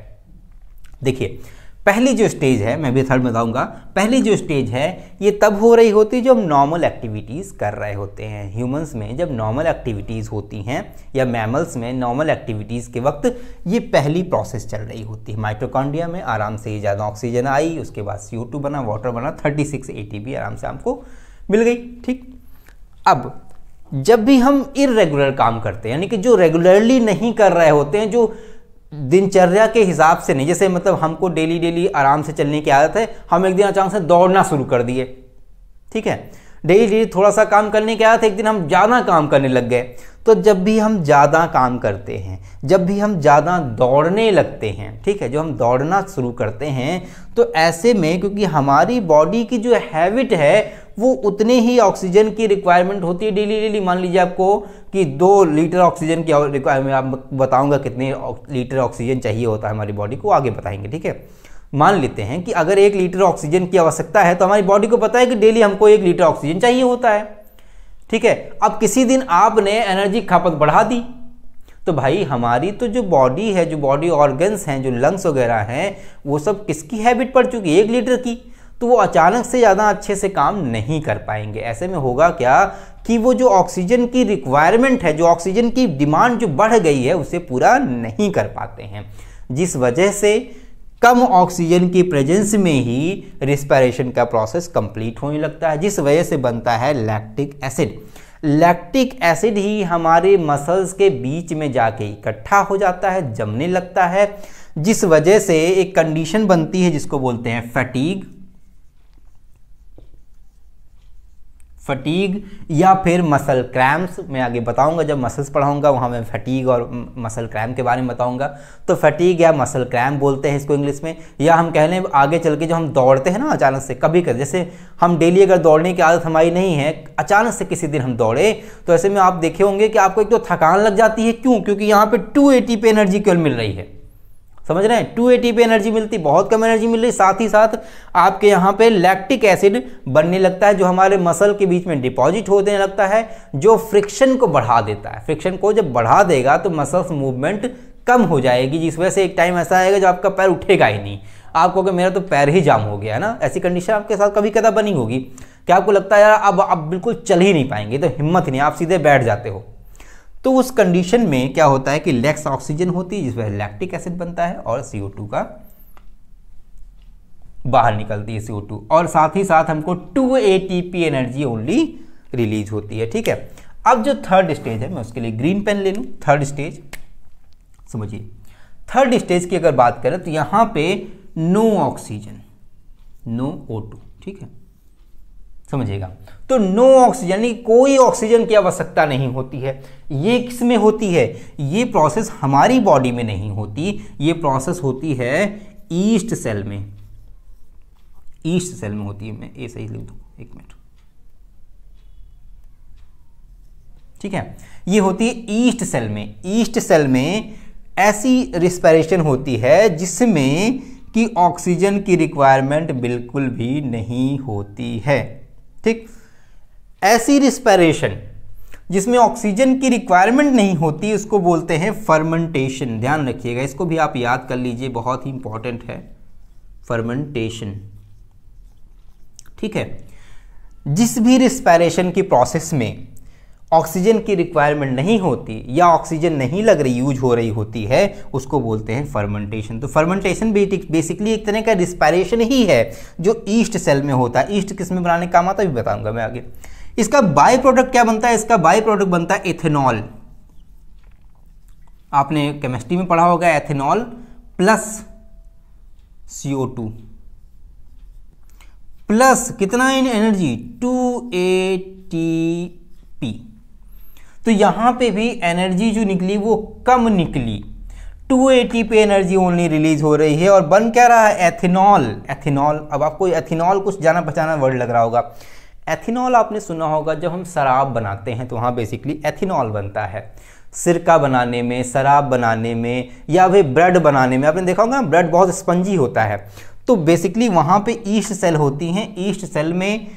देखिए, पहली जो स्टेज है, मैं भी थर्ड बताऊंगा, पहली जो स्टेज है ये तब हो रही होती है जब हम नॉर्मल एक्टिविटीज़ कर रहे होते हैं। ह्यूमंस में जब नॉर्मल एक्टिविटीज़ होती हैं या मैमल्स में नॉर्मल एक्टिविटीज़ के वक्त ये पहली प्रोसेस चल रही होती है। माइटोकॉन्ड्रिया में आराम से ज़्यादा ऑक्सीजन आई, उसके बाद CO2 बना, वाटर बना, 36 ATP आराम से हमको मिल गई। ठीक, अब जब भी हम इर्रेगुलर काम करते हैं, यानी कि जो रेगुलरली नहीं कर रहे होते हैं, जो दिनचर्या के हिसाब से नहीं, जैसे मतलब हमको डेली आराम से चलने की आदत है, हम एक दिन अचानक से दौड़ना शुरू कर दिए, ठीक है, डेली थोड़ा सा काम करने की आदत है, एक दिन हम ज़्यादा काम करने लग गए। तो जब भी हम ज़्यादा काम करते हैं, जब भी हम ज़्यादा दौड़ने लगते हैं, ठीक है, जो हम दौड़ना शुरू करते हैं, तो ऐसे में क्योंकि हमारी बॉडी की जो हैबिट है वो उतने ही ऑक्सीजन की रिक्वायरमेंट होती है डेली। मान लीजिए आपको कि 2 लीटर ऑक्सीजन की रिक्वायरमेंट, आप बताऊंगा कितने लीटर ऑक्सीजन चाहिए होता है हमारी बॉडी को, आगे बताएंगे। ठीक है, मान लेते हैं कि अगर 1 लीटर ऑक्सीजन की आवश्यकता है तो हमारी बॉडी को पता है कि डेली हमको 1 लीटर ऑक्सीजन चाहिए होता है। ठीक है, अब किसी दिन आपने एनर्जी खपत बढ़ा दी तो भाई हमारी तो जो बॉडी है, जो बॉडी ऑर्गन्स हैं, जो लंग्स वगैरह हैं, वो सब किसकी हैबिट पड़ चुकी है, 1 लीटर की, तो वो अचानक से ज़्यादा अच्छे से काम नहीं कर पाएंगे। ऐसे में होगा क्या कि वो जो ऑक्सीजन की रिक्वायरमेंट है, जो ऑक्सीजन की डिमांड जो बढ़ गई है, उसे पूरा नहीं कर पाते हैं, जिस वजह से कम ऑक्सीजन की प्रेजेंस में ही रिस्पायरेशन का प्रोसेस कंप्लीट होने लगता है, जिस वजह से बनता है लैक्टिक एसिड। लैक्टिक एसिड ही हमारे मसल्स के बीच में जाके इकट्ठा हो जाता है, जमने लगता है, जिस वजह से एक कंडीशन बनती है जिसको बोलते हैं फटीग या फिर मसल क्रैम्प्स। मैं आगे बताऊंगा, जब मसल्स पढ़ाऊंगा वहां मैं फटीग और मसल क्रैम्प के बारे में बताऊंगा। तो फटीग या मसल क्रैम्प बोलते हैं इसको इंग्लिश में, या हम कह लें आगे चल के जो हम दौड़ते हैं ना अचानक से, कभी कभी जैसे हम डेली अगर दौड़ने की आदत हमारी नहीं है, अचानक से किसी दिन हम दौड़े तो ऐसे में आप देखे होंगे कि आपको एक तो थकान लग जाती है। क्यों? क्योंकि यहाँ पे 2 ATP एनर्जी केवल मिल रही है, समझ रहे हैं, 2 ATP एनर्जी मिलती, बहुत कम एनर्जी मिल रही। साथ ही साथ आपके यहाँ पे लैक्टिक एसिड बनने लगता है जो हमारे मसल के बीच में डिपॉजिट होने लगता है, जो फ्रिक्शन को बढ़ा देता है। फ्रिक्शन को जब बढ़ा देगा तो मसल्स मूवमेंट कम हो जाएगी, जिस वजह से एक टाइम ऐसा आएगा जब आपका पैर उठेगा ही नहीं, आप कहोगे मेरा तो पैर ही जाम हो गया है ना। ऐसी कंडीशन आपके साथ कभी कदा बनी होगी कि आपको लगता है यार अब बिल्कुल चल ही नहीं पाएंगे, तो हिम्मत नहीं, आप सीधे बैठ जाते हो। तो उस कंडीशन में क्या होता है कि लेस ऑक्सीजन होती है, जिस वजह से लैक्टिक एसिड बनता है और CO2 का बाहर निकलती है CO2, और साथ ही साथ हमको 2 ATP एनर्जी ओनली रिलीज होती है। ठीक है, अब जो थर्ड स्टेज है, मैं उसके लिए ग्रीन पेन ले लूं। थर्ड स्टेज समझिए, थर्ड स्टेज की अगर बात करें तो यहां पे नो ऑक्सीजन, नो O2, ठीक है, समझिएगा। तो नो ऑक्सीजन यानी कोई ऑक्सीजन की आवश्यकता नहीं होती है। ये किस में होती है? ये प्रोसेस हमारी बॉडी में नहीं होती, ये प्रोसेस होती है ईस्ट सेल में, ईस्ट सेल में होती है। मैं ये सही लिख दूं, एक मिनट, ठीक है, ये होती है ईस्ट सेल में। ईस्ट सेल में ऐसी रिस्पायरेशन होती है जिसमें कि ऑक्सीजन की रिक्वायरमेंट बिल्कुल भी नहीं होती है। ठीक, ऐसी रिस्पायरेशन जिसमें ऑक्सीजन की रिक्वायरमेंट नहीं होती उसको बोलते हैं फर्मेंटेशन। ध्यान रखिएगा, इसको भी आप याद कर लीजिए, बहुत ही इंपॉर्टेंट है फर्मेंटेशन। ठीक है। जिस भी रिस्पायरेशन की प्रोसेस में ऑक्सीजन की रिक्वायरमेंट नहीं होती या ऑक्सीजन नहीं लग रही, यूज हो रही होती है, उसको बोलते हैं फर्मेंटेशन। तो फर्मेंटेशन बेसिकली एक तरह का रिस्पायरेशन ही है जो ईस्ट सेल में होता है। ईस्ट किस में बनाने काम आता है भी बताऊंगा मैं आगे। इसका बाय प्रोडक्ट क्या बनता है? इसका बाय प्रोडक्ट बनता है एथेनॉल। आपने केमिस्ट्री में पढ़ा होगा, एथेनॉल प्लस CO2 प्लस कितना इन एनर्जी 2 ATP। तो यहां पे भी एनर्जी जो निकली वो कम निकली, 2 ATP एनर्जी ओनली रिलीज हो रही है और बन क्या रहा है? एथेनॉल। एथेनॉल, अब आपको एथेनॉल कुछ जाना पहचाना वर्ड लग रहा होगा। एथेनॉल आपने सुना होगा, जब हम शराब बनाते हैं तो वहाँ बेसिकली एथेनॉल बनता है। सिरका बनाने में, शराब बनाने में या फिर ब्रेड बनाने में आपने देखा होगा ब्रेड बहुत स्पंजी होता है। तो बेसिकली वहाँ पे ईस्ट सेल होती हैं। ईस्ट सेल में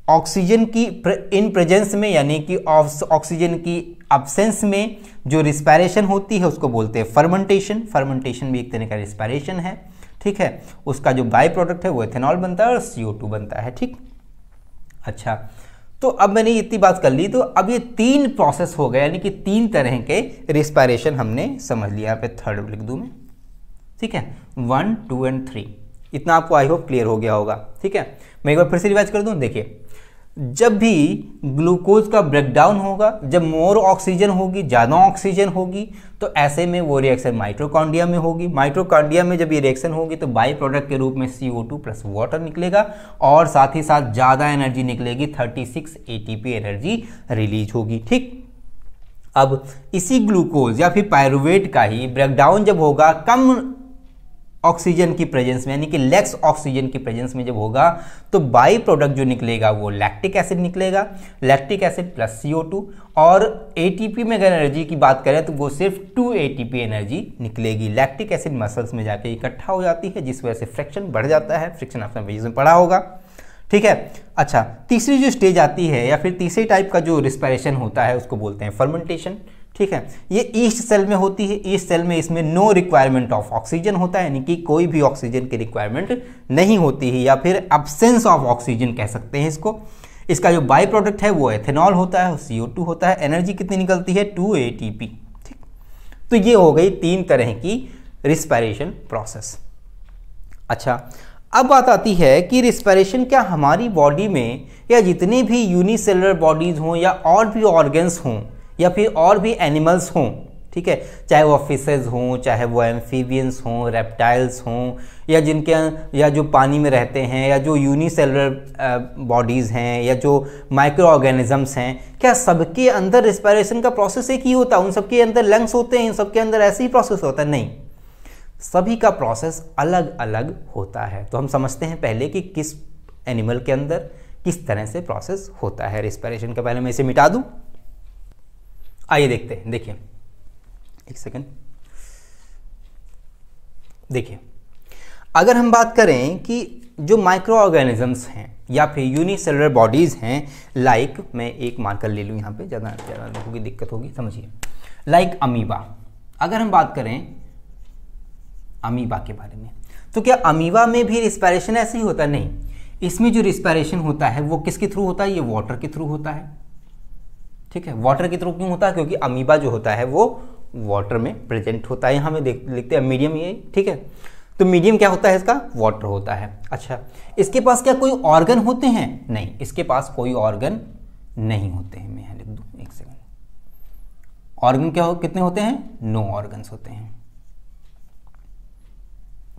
ऑक्सीजन की इन प्रेजेंस में यानी कि ऑक्सीजन की अब्सेंस में जो रिस्पायरेशन होती है उसको बोलते हैं फर्मेंटेशन। फर्मेंटेशन भी एक तरह का रिस्पायरेशन है, ठीक है। उसका जो बाय प्रोडक्ट है वो एथेनॉल बनता है और CO2 बनता है, ठीक। अच्छा, तो अब मैंने इतनी बात कर ली, तो अब ये 3 प्रोसेस हो गए, यानी कि 3 तरह के रिस्पायरेशन हमने समझ लिया। यहाँ पे थर्ड लिख दूं मैं, ठीक है। 1, 2 एंड 3, इतना आपको आई होप क्लियर हो गया होगा, ठीक है। मैं एक बार फिर से रिवाइज कर दूं। देखिए, जब भी ग्लूकोज का ब्रेकडाउन होगा, जब मोर ऑक्सीजन होगी, ज़्यादा ऑक्सीजन होगी, तो ऐसे में वो रिएक्शन माइटोकॉन्ड्रिया में होगी। माइटोकॉन्ड्रिया में जब ये रिएक्शन होगी तो बाई प्रोडक्ट के रूप में CO2 प्लस वाटर निकलेगा और साथ ही साथ ज़्यादा एनर्जी निकलेगी, 36 ATP एनर्जी रिलीज होगी, ठीक। अब इसी ग्लूकोज या फिर पायरुवेट का ही ब्रेकडाउन जब होगा कम ऑक्सीजन की प्रेजेंस में, यानी कि लेस ऑक्सीजन की प्रेजेंस में जब होगा, तो बाई प्रोडक्ट जो निकलेगा वो लैक्टिक एसिड निकलेगा। लैक्टिक एसिड प्लस CO2, और ATP में अगर एनर्जी की बात करें तो वो सिर्फ 2 ATP एनर्जी निकलेगी। लैक्टिक एसिड मसल्स में जाके इकट्ठा हो जाती है, जिस वजह से फ्रिक्शन बढ़ जाता है। फ्रिक्शन आपने फिजिक्स में पढ़ा होगा, ठीक है। अच्छा, तीसरी जो स्टेज आती है या फिर तीसरे टाइप का जो रिस्पायरेशन होता है उसको बोलते हैं फर्मेंटेशन, ठीक है। ये ईस्ट सेल में होती है। ईस्ट सेल में इसमें नो रिक्वायरमेंट ऑफ ऑक्सीजन होता है, यानी कि कोई भी ऑक्सीजन की रिक्वायरमेंट नहीं होती है, या फिर एब्सेंस ऑफ ऑक्सीजन कह सकते हैं इसको। इसका जो बाई प्रोडक्ट है वो एथेनॉल होता है, CO2 होता है। एनर्जी कितनी निकलती है? 2 ATP, ठीक। तो ये हो गई 3 तरह की रिस्पायरेशन प्रोसेस। अच्छा, अब बात आती है कि रिस्पायरेशन क्या हमारी बॉडी में या जितने भी यूनिसेलुलर बॉडीज हों या और भी ऑर्गन्स हों या फिर और भी एनिमल्स हों, ठीक है, चाहे वो फिशेज हों, चाहे वो एम्फीबियंस हों, रेप्टाइल्स हों, या जो पानी में रहते हैं, या जो यूनिसेलुलर बॉडीज़ हैं, या जो माइक्रो ऑर्गेनिजम्स हैं, क्या सबके अंदर रिस्पायरेशन का प्रोसेस एक ही होता है? उन सबके अंदर लंग्स होते हैं, उन सबके अंदर ऐसे ही प्रोसेस होता है? नहीं, सभी का प्रोसेस अलग अलग होता है। तो हम समझते हैं पहले कि किस एनिमल के अंदर किस तरह से प्रोसेस होता है रिस्पायरेशन का। पहले मैं इसे मिटा दूं, आइए देखते हैं। देखिए, एक सेकंड, देखिए, अगर हम बात करें कि जो माइक्रो ऑर्गेनिजम्स हैं या फिर यूनिसेलुलर बॉडीज हैं, लाइक मैं एक मार्कर ले लूँ यहाँ पे, ज़्यादा लोगों की दिक्कत होगी, समझिए। लाइक अमीबा, अगर हम बात करें अमीबा के बारे में, तो क्या अमीबा में भी रिस्पायरेशन ऐसे ही होता है? नहीं, इसमें जो रिस्पायरेशन होता है वो किसके थ्रू होता है? ये वाटर के थ्रू होता है, ठीक है। वाटर के थ्रू क्यों होता है? क्योंकि अमीबा जो होता है वो वाटर में प्रेजेंट होता है। यहाँ में लिखते हैं मीडियम, ये ठीक है। तो मीडियम क्या होता है इसका? वाटर होता है। अच्छा, इसके पास क्या कोई ऑर्गन होते हैं? नहीं, इसके पास कोई ऑर्गन नहीं होते हैं। मैं यहाँ लिख दूँ, एक सेकंड। ऑर्गन क्या कितने होते हैं? नो ऑर्गन्स होते हैं,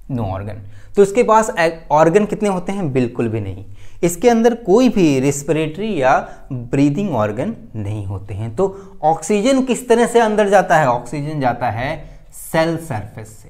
नो ऑर्गन। तो इसके पास ऑर्गन कितने होते हैं? बिल्कुल भी नहीं। इसके अंदर कोई भी रिस्पिरेटरी या ब्रीदिंग ऑर्गन नहीं होते हैं। तो ऑक्सीजन किस तरह से अंदर जाता है? ऑक्सीजन जाता है सेल सरफेस से,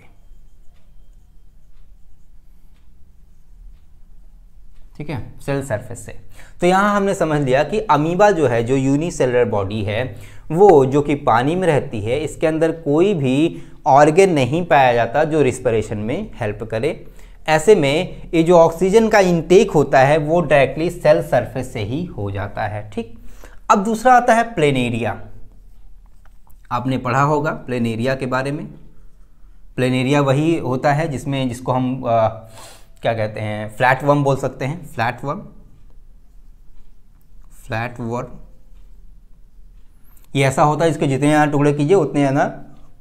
ठीक है, सेल सरफेस से। तो यहां हमने समझ लिया कि अमीबा जो है, जो यूनिसेलुलर बॉडी है, वो जो कि पानी में रहती है, इसके अंदर कोई भी ऑर्गन नहीं पाया जाता जो रिस्पिरेशन में हेल्प करे। ऐसे में ये जो ऑक्सीजन का इंटेक होता है वो डायरेक्टली सेल सरफेस से ही हो जाता है, ठीक। अब दूसरा आता है प्लेनेरिया। आपने पढ़ा होगा प्लेनेरिया के बारे में। प्लेनेरिया वही होता है जिसको हम क्या कहते हैं, फ्लैट वर्म बोल सकते हैं, फ्लैट वर्म, फ्लैट वर्म, ये ऐसा होता है इसके जितने ज़्यादा टुकड़े कीजिए उतने ज़्यादा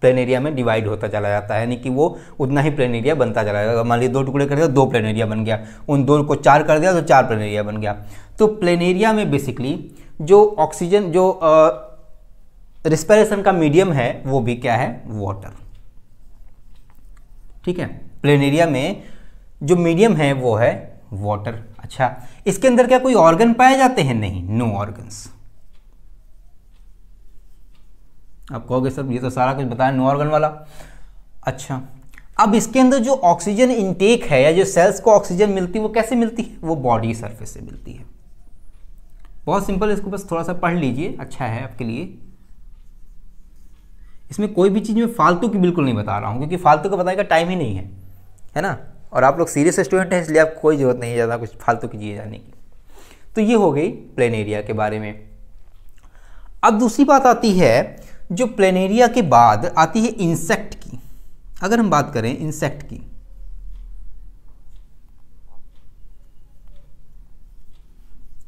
प्लेन एरिया में डिवाइड होता चला जाता है, यानी कि वो उतना ही प्लेन एरिया बनता चला जाएगा। मान लीजिए 2 टुकड़े कर दिया, 2 प्लेन एरिया बन गया, उन 2 को 4 कर दिया तो 4 प्लेन एरिया बन गया। तो प्लेन एरिया में बेसिकली जो ऑक्सीजन, जो रिस्पिरेशन का मीडियम है वो भी क्या है, वाटर। ठीक है, प्लेन एरिया में जो मीडियम है वो है वाटर। अच्छा, इसके अंदर क्या कोई ऑर्गन पाए जाते हैं? नहीं, नो ऑर्गन्स। आप कहोगे सर ये तो सारा कुछ बताया नो ऑर्गन वाला। अच्छा, अब इसके अंदर जो ऑक्सीजन इनटेक है या जो सेल्स को ऑक्सीजन मिलती है वो कैसे मिलती है? वो बॉडी सरफेस से मिलती है। बहुत सिंपल, इसको बस थोड़ा सा पढ़ लीजिए, अच्छा है आपके लिए। इसमें कोई भी चीज़ मैं फालतू की बिल्कुल नहीं बता रहा हूँ, क्योंकि फालतू का बताने का टाइम ही नहीं है ना। और आप लोग सीरियस स्टूडेंट हैं, इसलिए आपको कोई ज़रूरत नहीं है ज़्यादा कुछ फालतू की चीज़ें जानने की। तो ये हो गई प्लेन एरिया के बारे में। अब दूसरी बात आती है, जो प्लेन एरिया के बाद आती है इंसेक्ट की। अगर हम बात करें इंसेक्ट की,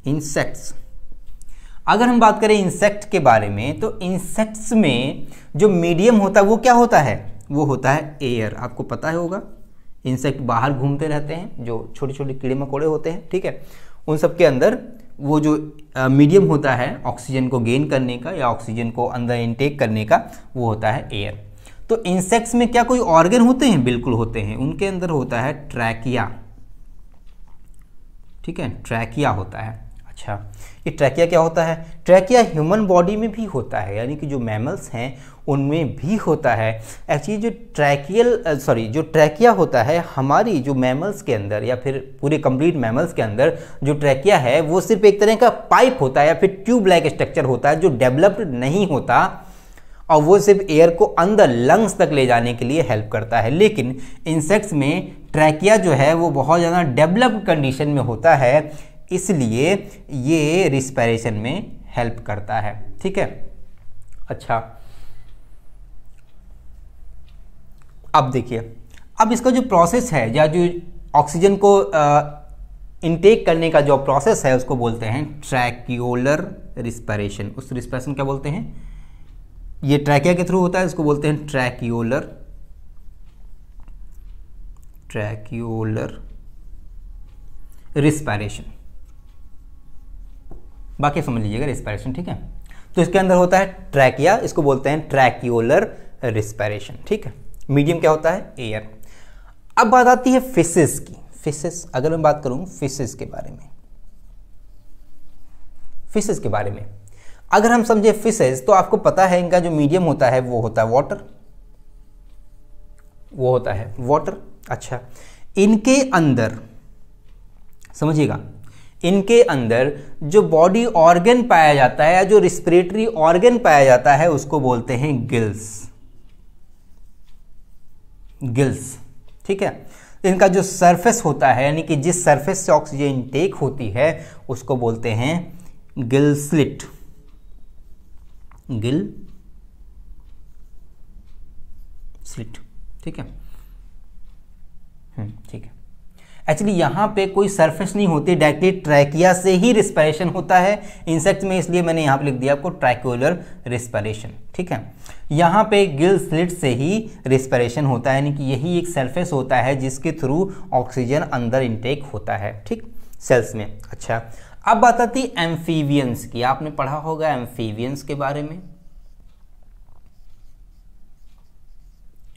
इंसेक्ट्स, अगर हम बात करें इंसेक्ट के बारे में, तो इंसेक्ट्स में जो मीडियम होता है वो क्या होता है? वो होता है एयर। आपको पता होगा इंसेक्ट बाहर घूमते रहते हैं, जो छोटे छोटे कीड़े मकोड़े होते हैं, ठीक है, उन सब के अंदर वो जो मीडियम होता है ऑक्सीजन को गेन करने का या ऑक्सीजन को अंदर इनटेक करने का, वो होता है एयर। तो इंसेक्ट्स में क्या कोई ऑर्गन होते हैं? बिल्कुल होते हैं। उनके अंदर होता है ट्रैकिया। ठीक है, ट्रैकिया होता है। अच्छा, ये ट्रैकिया क्या होता है? ट्रैकिया ह्यूमन बॉडी में भी होता है, यानी कि जो मैमल्स हैं उनमें भी होता है। एक्चुअली जो ट्रैकिया होता है हमारी जो मैमल्स के अंदर या फिर पूरे कंप्लीट मैमल्स के अंदर जो ट्रैकिया है वो सिर्फ एक तरह का पाइप होता है या फिर ट्यूब लाइक स्ट्रक्चर होता है, जो डेवलप्ड नहीं होता, और वो सिर्फ एयर को अंदर लंग्स तक ले जाने के लिए हेल्प करता है। लेकिन इंसेक्ट्स में ट्रैकिया जो है वो बहुत ज़्यादा डेवलप्ड कंडीशन में होता है, इसलिए ये रिस्पिरेशन में हेल्प करता है। ठीक है, अच्छा, अब देखिए, अब इसका जो प्रोसेस है या जो ऑक्सीजन को इनटेक करने का जो प्रोसेस है उसको बोलते हैं ट्रैकियोलर रिस्पिरेशन। उस रिस्पिरेशन क्या बोलते हैं? ये ट्रैकिया के थ्रू होता है, इसको बोलते हैं ट्रैकियोलर रिस्पिरेशन। बाकी समझ लीजिएगा रिस्पिरेशन, ठीक है। तो इसके अंदर होता है ट्रैकिया, इसको बोलते हैं ट्रैकियोलर रिस्पिरेशन, ठीक है। मीडियम क्या होता है? एयर। अब बात आती है फिशेस की। फिशेस, अगर मैं बात करूं फिशेस के बारे में, फिशेस के बारे में अगर हम समझे फिशेस, तो आपको पता है इनका जो मीडियम होता है वो होता है वाटर, वो होता है वाटर। अच्छा, इनके अंदर समझिएगा, इनके अंदर जो बॉडी ऑर्गन पाया जाता है या जो रिस्पिरेटरी ऑर्गन पाया जाता है उसको बोलते हैं गिल्स। गिल्स, ठीक है। इनका जो सरफेस होता है, यानी कि जिस सरफेस से ऑक्सीजन इनटेक होती है उसको बोलते हैं गिल स्लिट। गिल स्लिट, ठीक है। ठीक है। एक्चुअली यहां पे कोई सरफेस नहीं होती, डायरेक्टली ट्रैकिया से ही रिस्पिरेशन होता है इंसेक्ट में, इसलिए मैंने यहां पे लिख दिया आपको ट्रैक्यूलर रिस्पिरेशन, ठीक है। यहां पे गिल स्लिट से ही रिस्पिरेशन होता है, यानी कि यही एक सरफेस होता है जिसके थ्रू ऑक्सीजन अंदर इनटेक होता है, ठीक, सेल्स में। अच्छा, अब बात आती है एम्फीबियंस की। आपने पढ़ा होगा एम्फीबियंस के बारे में।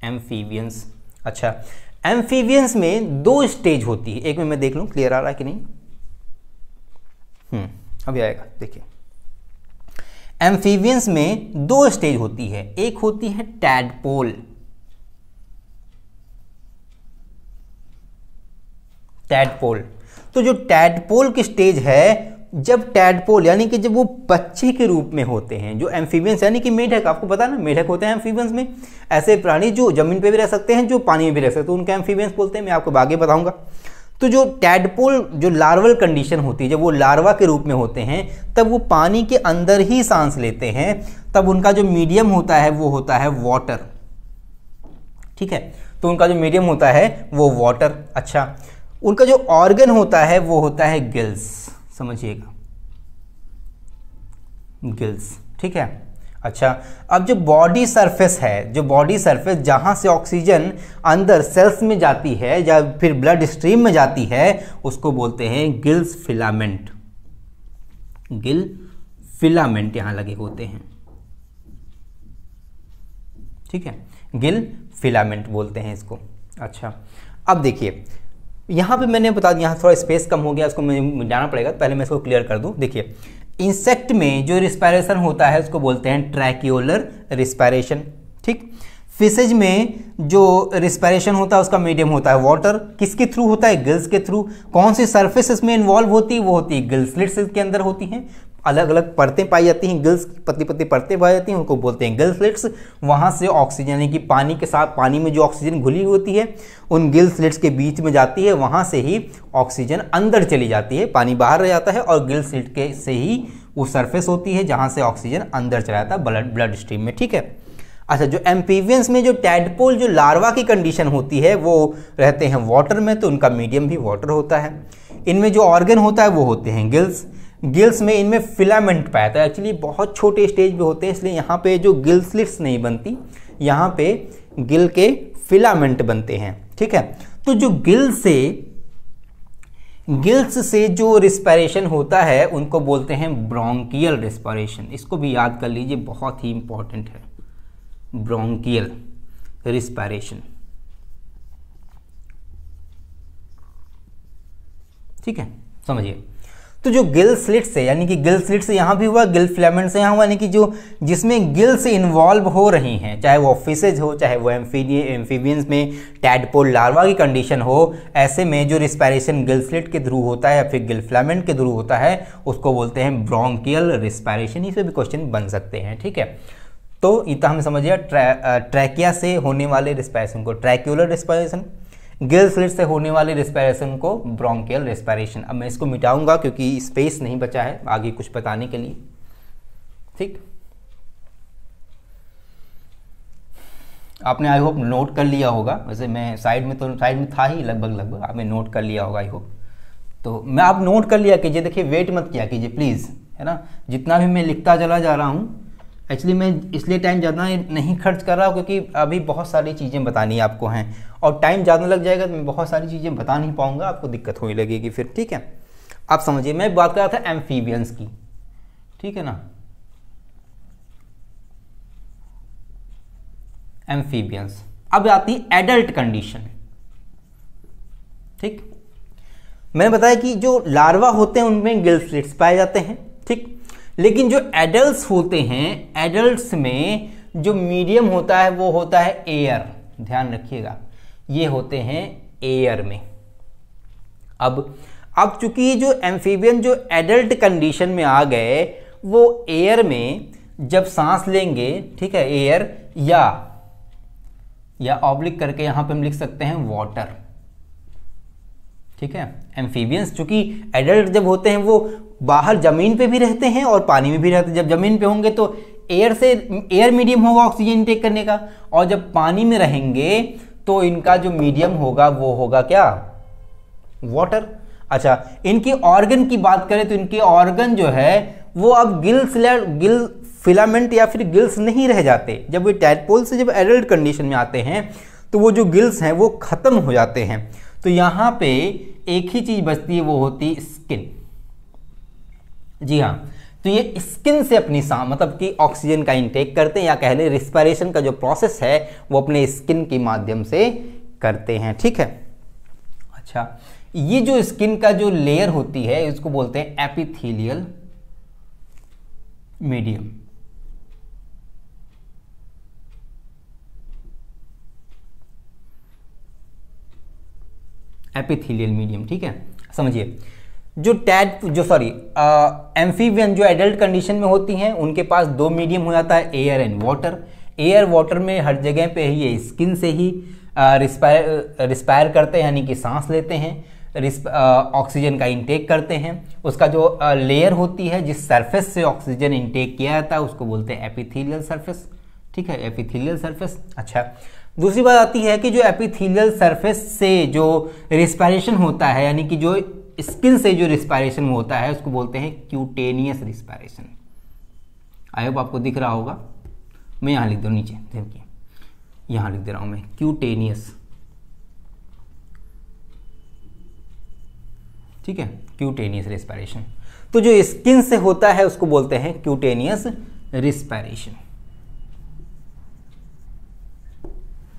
एम्फीबियंस, अच्छा, एम्फीबियंस में दो स्टेज होती है। एक में मैं देख लूं क्लियर आ रहा है कि नहीं। अभी आएगा, देखिए। एम्फीबियंस में दो स्टेज होती है। एक होती है टैडपोल। टैडपोल, तो जो टैडपोल की स्टेज है, जब टैडपोल यानी कि जब वो बच्चे के रूप में होते हैं, जो एम्फीबियंस यानी कि मेढक, आपको पता है ना मेढक होते हैं एम्फीबियंस में, ऐसे प्राणी जो जमीन पे भी रह सकते हैं, जो पानी में भी रह सकते हैं, तो उनके एम्फीबियंस बोलते हैं। मैं आपको आगे बताऊंगा। तो जो टैडपोल जो लार्वल कंडीशन होती है, जब वो लार्वा के रूप में होते हैं, तब वो पानी के अंदर ही सांस लेते हैं, तब उनका जो मीडियम होता है वो होता है वाटर, ठीक है। तो उनका जो मीडियम होता है वो वाटर। अच्छा, उनका जो ऑर्गन होता है वो होता है गिल्स, समझिएगा। गिल्स, ठीक है। अच्छा, अब जो बॉडी सरफेस है, जो बॉडी सरफेस जहां से ऑक्सीजन अंदर सेल्स में जाती है या फिर ब्लड स्ट्रीम में जाती है, उसको बोलते हैं गिल्स फिलामेंट। गिल फिलामेंट यहां लगे होते हैं, ठीक है, गिल फिलामेंट बोलते हैं इसको। अच्छा, अब देखिए यहां पे मैंने बता दिया, यहां थोड़ा स्पेस कम हो गया, उसको मुझे मिटाना पड़ेगा, पहले मैं इसको क्लियर कर दूं। देखिए, इंसेक्ट में जो रिस्पायरेशन होता है उसको बोलते हैं ट्रैक्यूलर रिस्पायरेशन, ठीक। फिशेज में जो रिस्पायरेशन होता है उसका मीडियम होता है वाटर। किसके थ्रू होता है? गिल्स के थ्रू। कौन सी सर्फेस इसमें इन्वॉल्व होती है? वो होती है गिल स्लिट्स के अंदर होती हैं। अलग अलग परतें पाई जाती हैं, गिल्स पतली पतली परतें पाई जाती हैं, उनको बोलते हैं गिल स्लिट्स। वहाँ से ऑक्सीजन यानी कि पानी के साथ, पानी में जो ऑक्सीजन घुली होती है उन गिल स्लिट्स के बीच में जाती है, वहाँ से ही ऑक्सीजन अंदर चली जाती है, पानी बाहर रह जाता है और गिल स्लिट के से ही वो सरफेस होती है जहाँ से ऑक्सीजन अंदर चला जाता है ब्लड स्ट्रीम में, ठीक है। अच्छा, जो एम्फीबियंस में जो टैडपोल जो लार्वा की कंडीशन होती है वो रहते हैं वाटर में, तो उनका मीडियम भी वाटर होता है। इनमें जो ऑर्गन होता है वो होते हैं गिल्स। गिल्स में इनमें फिलामेंट पाया जाता है, एक्चुअली बहुत छोटे स्टेज पे होते हैं, इसलिए यहाँ पे जो गिल स्लिट्स नहीं बनती, यहाँ पे गिल के फिलामेंट बनते हैं, ठीक है। तो जो गिल्स से जो रिस्पायरेशन होता है उनको बोलते हैं ब्रोंकियल रिस्पायरेशन। इसको भी याद कर लीजिए, बहुत ही इंपॉर्टेंट है, ब्रोंकियल रिस्पायरेशन, ठीक है, समझिए। तो जो गिल स्लिट्स है, यानी कि गिल स्लिट्स यहाँ भी हुआ, गिल फिलामेंट से यहाँ हुआ, यानी कि जो जिसमें गिल्स इन्वॉल्व हो रही हैं, चाहे वो फिशेज हो, चाहे वो एम्फीबियंस में टैडपोल लार्वा की कंडीशन हो, ऐसे में जो रिस्पायरेशन गिल स्लिट के थ्रू होता है या फिर गिल फिलामेंट के थ्रू होता है उसको बोलते हैं ब्रोंकियल रिस्पायरेशन। इस पर भी क्वेश्चन बन सकते हैं, ठीक है। तो इतना हमें समझिए, ट्रैकिया से होने वाले रिस्पायरेशन को ट्रैक्यूलर रिस्पायरेशन, गिल स्लिट से होने वाले रिस्पायरेशन को ब्रोंकियल रिस्पायरेशन। अब मैं इसको मिटाऊंगा क्योंकि स्पेस नहीं बचा है आगे कुछ बताने के लिए, ठीक। आपने आई होप नोट कर लिया होगा, वैसे मैं साइड में था ही लगभग आपने नोट कर लिया होगा आई होप। तो मैं आप नोट कर लिया कीजिए, देखिए वेट मत किया कीजिए प्लीज़, है ना। जितना भी मैं लिखता चला जा रहा हूँ, एक्चुअली मैं इसलिए टाइम ज़्यादा नहीं खर्च कर रहा हूँ क्योंकि अभी बहुत सारी चीज़ें बतानी आपको हैं और टाइम ज़्यादा लग जाएगा तो मैं बहुत सारी चीज़ें बता नहीं पाऊँगा, आपको दिक्कत होने लगेगी फिर, ठीक है। आप समझिए, मैं बात कर रहा था एम्फीबियंस की, ठीक है ना। एम्फीबियंस, अब आती एडल्ट कंडीशन, ठीक। मैंने बताया कि जो लार्वा होते हैं उनमें गिल स्लिट्स पाए जाते हैं, ठीक। लेकिन जो एडल्ट्स होते हैं, एडल्ट्स में जो मीडियम होता है वो होता है एयर, ध्यान रखिएगा, ये होते हैं एयर में। अब चूंकि जो एम्फीबियन जो एडल्ट कंडीशन में आ गए, वो एयर में जब सांस लेंगे, ठीक है, एयर या ऑब्लिक करके यहां पे हम लिख सकते हैं वाटर, ठीक है। एम्फीबियंस चूंकि एडल्ट जब होते हैं वो बाहर जमीन पे भी रहते हैं और पानी में भी रहते हैं। जब जमीन पे होंगे तो एयर मीडियम होगा ऑक्सीजन इंटेक करने का, और जब पानी में रहेंगे तो इनका जो मीडियम होगा वो होगा क्या? वाटर। अच्छा, इनकी ऑर्गन की बात करें तो इनके ऑर्गन जो है वो अब गिल फिलामेंट या फिर गिल्स नहीं रह जाते। जब वे टैडपोल से जब एडल्ट कंडीशन में आते हैं तो वो जो गिल्स हैं वो खत्म हो जाते हैं। तो यहां पे एक ही चीज बचती है, वो होती स्किन। जी हाँ, तो ये स्किन से अपनी मतलब कि ऑक्सीजन का इंटेक करते हैं, या कह लें रिस्पायरेशन का जो प्रोसेस है वो अपने स्किन के माध्यम से करते हैं, ठीक है। अच्छा, ये जो स्किन का जो लेयर होती है इसको बोलते हैं एपिथेलियल मीडियम। एपिथेलियल मीडियम, ठीक है। समझिए, जो एम्फीबियन जो एडल्ट कंडीशन में होती हैं उनके पास दो मीडियम हो जाता है, air and water. Air water में हर जगह पे ही ये स्किन से ही रिस्पायर करते हैं, यानी कि सांस लेते हैं, ऑक्सीजन का इंटेक करते हैं। उसका जो लेयर होती है जिस सरफेस से ऑक्सीजन इंटेक किया जाता है उसको बोलते हैं एपिथेलियल सरफेस, ठीक है, एपिथेलियल सरफेस। अच्छा, दूसरी बात आती है कि जो एपिथेलियल सरफेस से जो रिस्पायरेशन होता है, यानी कि जो स्किन से जो रिस्पायरेशन होता है उसको बोलते हैं क्यूटेनियस रिस्पायरेशन, आई होप आपको दिख रहा होगा। मैं यहाँ लिख दूँ नीचे, देखिए यहाँ लिख दे रहा हूँ मैं, क्यूटेनियस, ठीक है, क्यूटेनियस रेस्पिरेशन। तो जो स्किन से होता है उसको बोलते हैं क्यूटेनियस रेस्पिरेशन,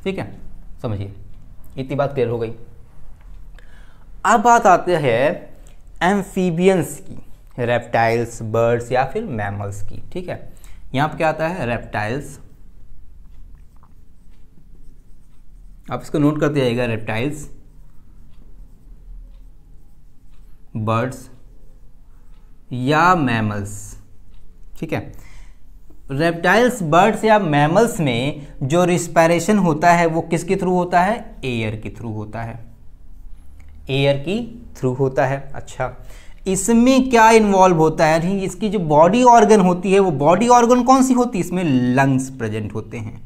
ठीक है, समझिए इतनी बात क्लियर हो गई। अब बात आते हैं एम्फीबियंस की, रेप्टाइल्स, बर्ड्स या फिर मैमल्स की, ठीक है। यहां पर क्या आता है, रेप्टाइल्स, आप इसको नोट करते जाइएगा, रेप्टाइल्स, बर्ड्स या मैमल्स, ठीक है। रेप्टाइल्स, बर्ड्स या मैमल्स में जो रिस्पायरेशन होता है वो किसके थ्रू होता है, एयर के थ्रू होता है, एयर की थ्रू होता है। अच्छा, इसमें क्या इन्वॉल्व होता है, नहीं, इसकी जो बॉडी ऑर्गन होती है वो बॉडी ऑर्गन कौन सी होती है, इसमें लंग्स प्रेजेंट होते हैं,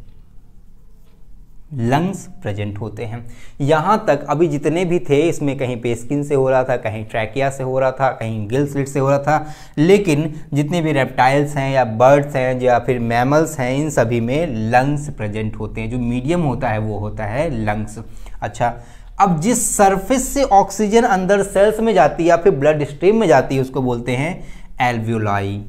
लंग्स प्रेजेंट होते हैं। यहाँ तक अभी जितने भी थे इसमें कहीं पे स्किन से हो रहा था, कहीं ट्रैकिया से हो रहा था, कहीं गिल स्लिट से हो रहा था, लेकिन जितने भी रेप्टाइल्स हैं या बर्ड्स हैं या फिर मैमल्स हैं, इन सभी में लंग्स प्रेजेंट होते हैं। जो मीडियम होता है वो होता है लंग्स। अच्छा, अब जिस सरफेस से ऑक्सीजन अंदर सेल्स में जाती है या फिर ब्लड स्ट्रीम में जाती है उसको बोलते हैं एल्वियोलाई,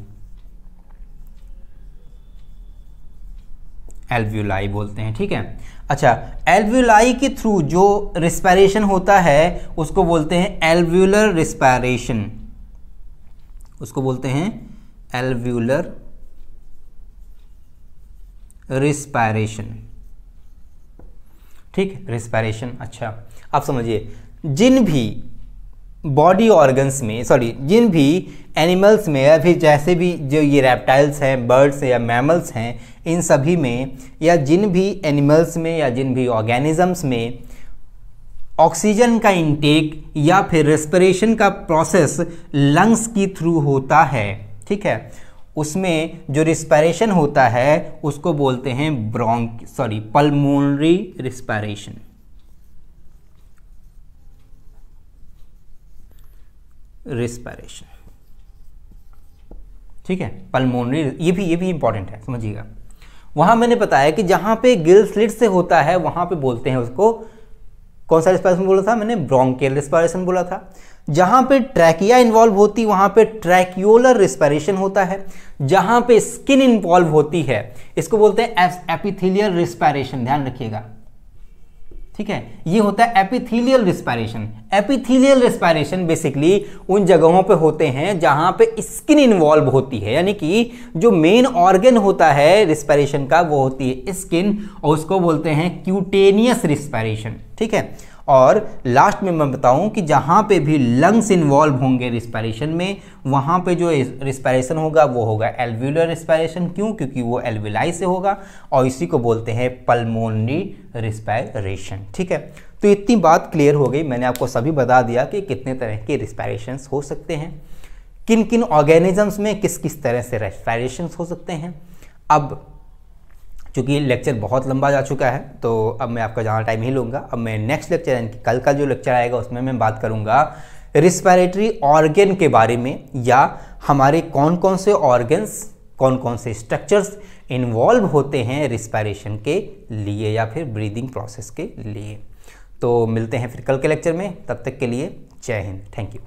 एल्वियोलाई बोलते हैं, ठीक है। अच्छा, एल्वियोलाई के थ्रू जो रिस्पायरेशन होता है उसको बोलते हैं एल्वियोलर रिस्पायरेशन, उसको बोलते हैं एल्वियोलर रिस्पायरेशन, ठीक, रिस्पायरेशन। अच्छा, आप समझिए, जिन भी बॉडी ऑर्गन्स में, सॉरी, जिन भी एनिमल्स में या फिर जैसे भी जो ये रेप्टाइल्स हैं, बर्ड्स या मैमल्स हैं, इन सभी में या जिन भी एनिमल्स में या जिन भी ऑर्गेनिजम्स में ऑक्सीजन का इंटेक या फिर रेस्पिरेशन का प्रोसेस लंग्स की थ्रू होता है, ठीक है, उसमें जो रिस्पायरेशन होता है उसको बोलते हैं पल्मोनरी रिस्पायरेशन, रिस्पायरेशन, ठीक है, पल्मोनरी। ये भी इंपॉर्टेंट है, समझिएगा। वहां मैंने बताया कि जहां पे गिल स्लिट से होता है वहां पे बोलते हैं उसको, कौन सा रिस्पायरेशन बोला था मैंने, ब्रोंकियल रिस्पायरेशन बोला था। जहां पे ट्रैकिया इन्वॉल्व होती वहां पे ट्रैक्यूलर रिस्पायरेशन होता है। जहां पे स्किन इन्वॉल्व होती है इसको बोलते हैं एपिथेलियल रिस्पायरेशन, ध्यान रखिएगा, ठीक है। ये होता है epithelial respiration. Epithelial respiration basically उन जगहों पे होते हैं जहां पे स्किन इन्वॉल्व होती है, यानी कि जो मेन ऑर्गन होता है रिस्पायरेशन का वो होती है स्किन, और उसको बोलते हैं क्यूटेनियस रिस्पायरेशन, ठीक है। और लास्ट में मैं बताऊं कि जहां पे भी लंग्स इन्वॉल्व होंगे रिस्पायरेशन में, वहां पे जो रिस्पायरेशन होगा वो होगा एल्वियोलर रिस्पायरेशन। क्यों? क्योंकि वो एल्वियोलाई से होगा, और इसी को बोलते हैं पल्मोनरी रिस्पायरेशन, ठीक है। तो इतनी बात क्लियर हो गई, मैंने आपको सभी बता दिया कि कितने तरह के रिस्पायरेशंस हो सकते हैं, किन किन ऑर्गेनिजम्स में किस किस तरह से रेस्पायरेशंस हो सकते हैं। अब चूँकि लेक्चर बहुत लंबा जा चुका है तो अब मैं आपका ज़्यादा टाइम ही लूँगा। अब मैं नेक्स्ट लेक्चर यानी कि कल का जो लेक्चर आएगा उसमें मैं बात करूँगा रिस्पायरेटरी ऑर्गन के बारे में, या हमारे कौन कौन से ऑर्गन्स, कौन कौन से स्ट्रक्चर्स इन्वॉल्व होते हैं रिस्पायरेशन के लिए या फिर ब्रीदिंग प्रोसेस के लिए। तो मिलते हैं फिर कल के लेक्चर में, तब तक के लिए जय हिंद, थैंक यू।